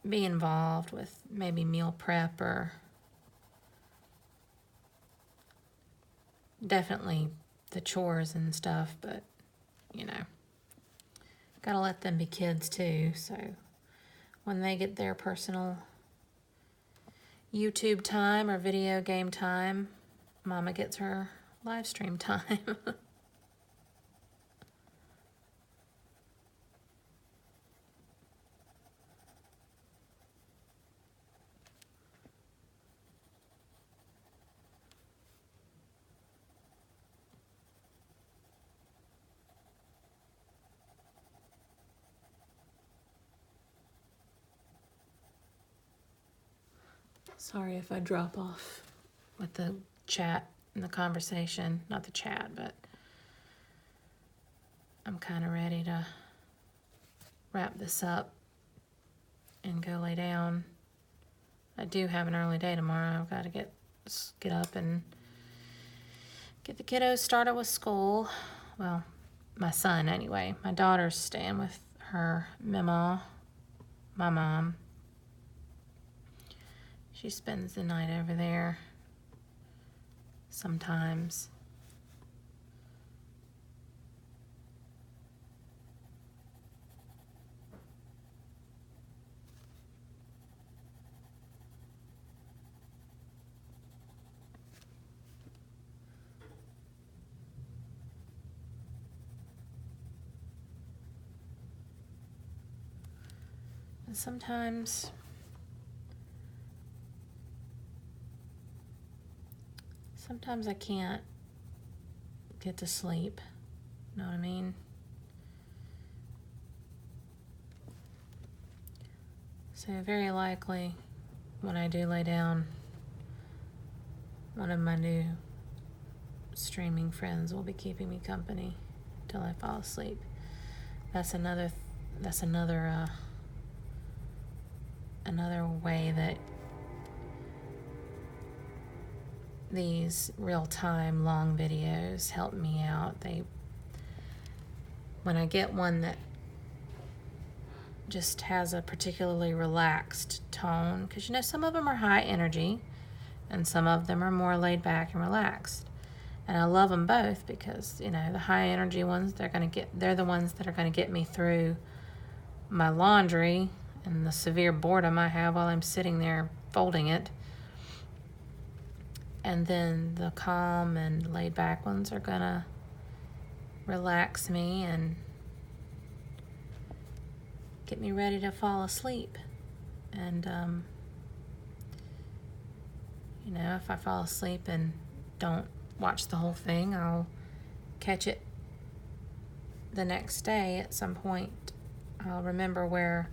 be involved with maybe meal prep, or definitely the chores and stuff, but you know, gotta let them be kids too. So when they get their personal YouTube time or video game time, Mama gets her live stream time. Sorry if I drop off with the chat and the conversation. Not the chat, but I'm kind of ready to wrap this up and go lay down. I do have an early day tomorrow. I've got to get up and get the kiddos started with school. Well, my son anyway. My daughter's staying with her mama, my mom. She spends the night over there sometimes. And sometimes I can't get to sleep. You know what I mean? So very likely when I do lay down, one of my new streaming friends will be keeping me company till I fall asleep. That's another way that these real-time long videos help me out. When I get one that just has a particularly relaxed tone, because you know some of them are high energy and some of them are more laid back and relaxed, and I love them both, because you know the high energy ones, they're the ones that are going to get me through my laundry and the severe boredom I have while I'm sitting there folding it. And then the calm and laid back ones are gonna relax me and get me ready to fall asleep. And you know, if I fall asleep and don't watch the whole thing, I'll catch it the next day at some point. I'll remember where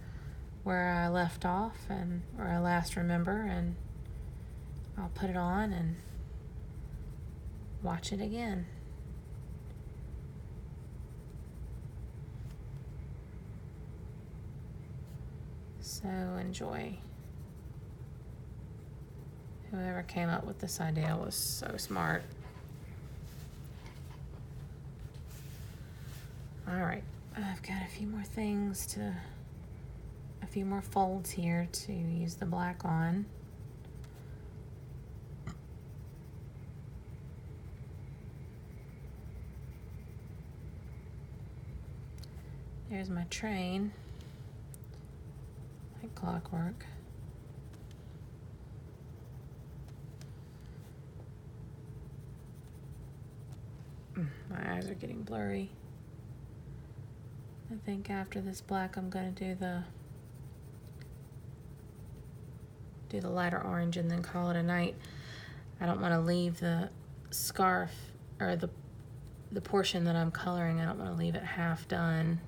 I left off, and or I last remember, and I'll put it on and watch it again. So enjoy. Whoever came up with this idea was so smart. All right, I've got a few more folds here to use the black on. There's my train, like clockwork. My eyes are getting blurry. I think after this black, I'm gonna do the lighter orange and then call it a night. I don't want to leave the scarf, or the portion that I'm coloring, I don't want to leave it half done.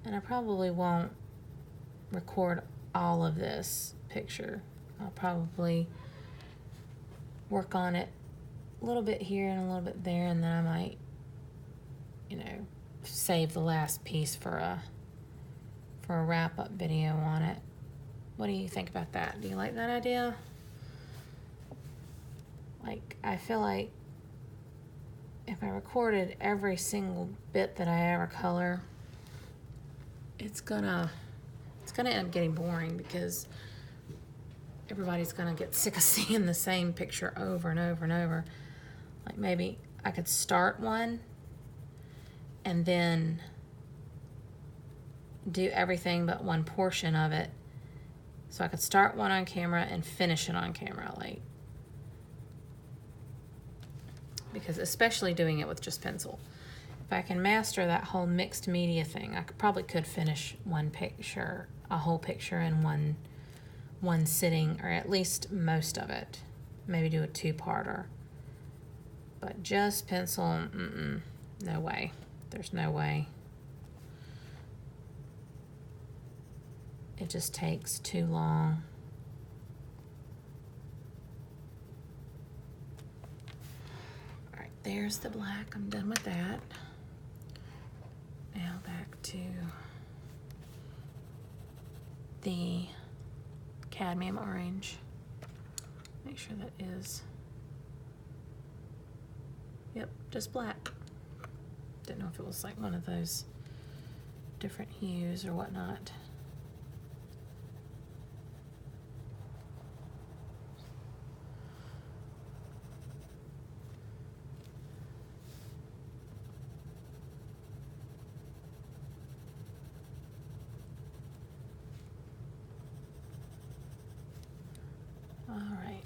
And I probably won't record all of this picture. I'll probably work on it a little bit here and a little bit there, and then I might, you know, save the last piece for a wrap-up video on it. What do you think about that? Do you like that idea? Like, I feel like if I recorded every single bit that I ever color, it's gonna end up getting boring, because everybody's gonna get sick of seeing the same picture over and over and over. Like, maybe I could start one and then do everything but one portion of it. So I could start one on camera and finish it on camera, like, because especially doing it with just pencil. If I can master that whole mixed media thing, I probably could finish one picture, a whole picture in one sitting, or at least most of it. Maybe do a two-parter. But just pencil, no way. There's no way. It just takes too long. All right, there's the black. I'm done with that. Now back to the cadmium orange. Make sure that is, yep, just black. Didn't know if it was like one of those different hues or whatnot. All right.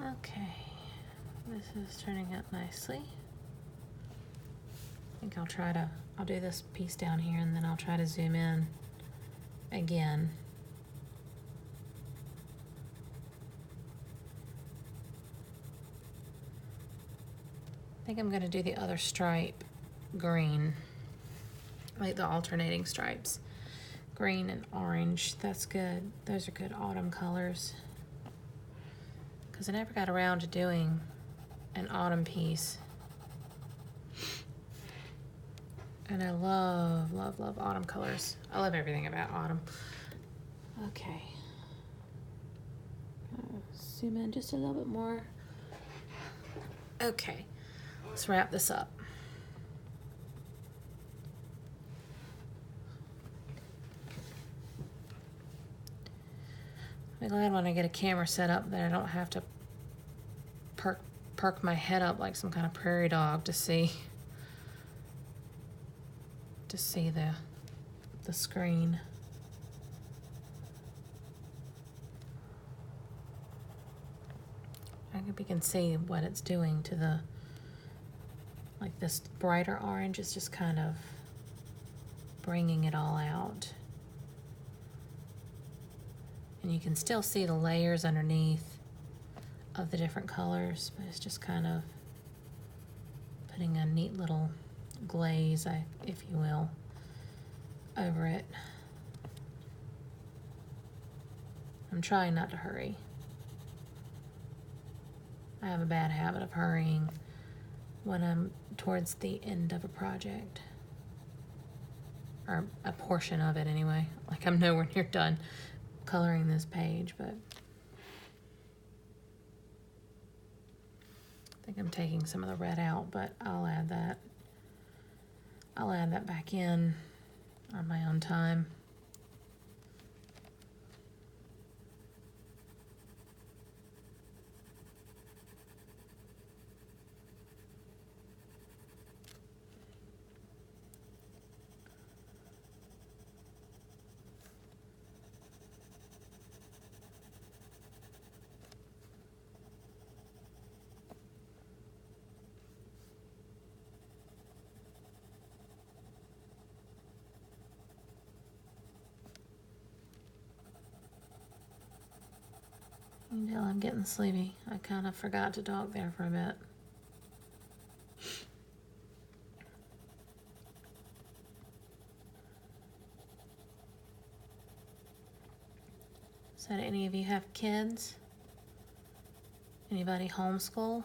Okay, this is turning out nicely. I think I'll do this piece down here, and then I'll try to zoom in again. I think I'm going to do the other stripe green, like the alternating stripes. Green and orange, that's good. Those are good autumn colors. Because I never got around to doing an autumn piece. And I love, love, love autumn colors. I love everything about autumn. Okay. Zoom in just a little bit more. Okay, let's wrap this up. I'm glad when I get a camera set up that I don't have to perk my head up like some kind of prairie dog to see the screen. I hope you can see what it's doing to the, like, this brighter orange is just kind of bringing it all out. And you can still see the layers underneath of the different colors, but it's just kind of putting a neat little glaze, if you will, over it. I'm trying not to hurry. I have a bad habit of hurrying when I'm towards the end of a project, or a portion of it anyway. Like, I'm nowhere near done coloring this page, but I think I'm taking some of the red out, but I'll add that back in on my own time. You can tell I'm getting sleepy. I kind of forgot to talk there for a bit. So do any of you have kids? Anybody homeschool?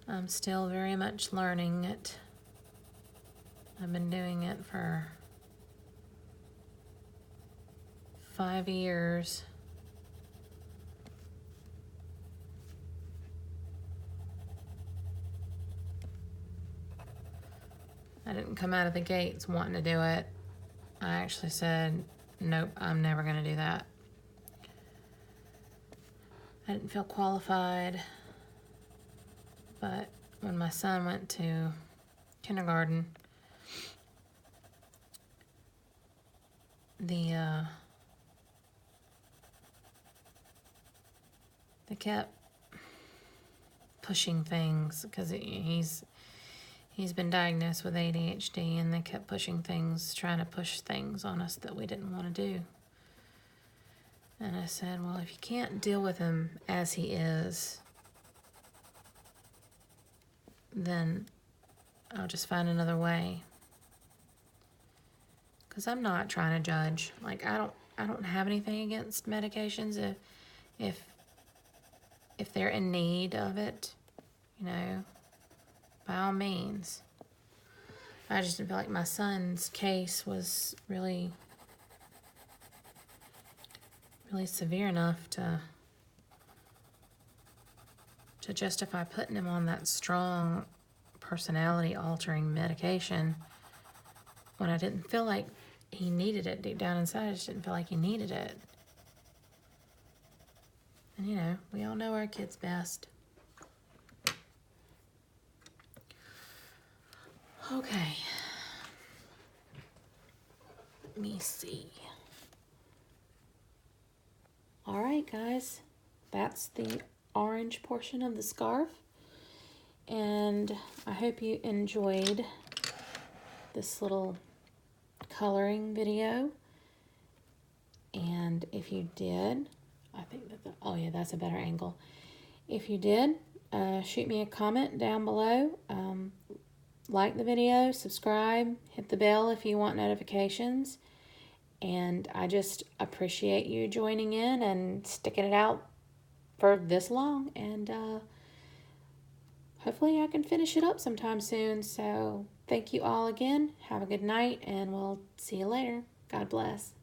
I'm still very much learning it. I've been doing it for 5 years. I didn't come out of the gates wanting to do it. I actually said, nope, I'm never going to do that. I didn't feel qualified. But when my son went to kindergarten, they kept pushing things because he's been diagnosed with ADHD, and they kept pushing things, trying to push things on us that we didn't want to do. And I said, well, if you can't deal with him as he is, then I'll just find another way. Because I'm not trying to judge. Like, I don't have anything against medications if they're in need of it, you know, by all means. I just didn't feel like my son's case was really severe enough to justify putting him on that strong personality altering medication when I didn't feel like he needed it. Deep down inside, I just didn't feel like he needed it. And you know, we all know our kids best. Okay. Let me see. All right, guys. That's the orange portion of the scarf. And I hope you enjoyed this little coloring video. And if you did, I think that oh yeah, that's a better angle. If you did, shoot me a comment down below. Like the video, subscribe, hit the bell if you want notifications. And I just appreciate you joining in and sticking it out for this long. And hopefully I can finish it up sometime soon. So thank you all again. Have a good night, and we'll see you later. God bless.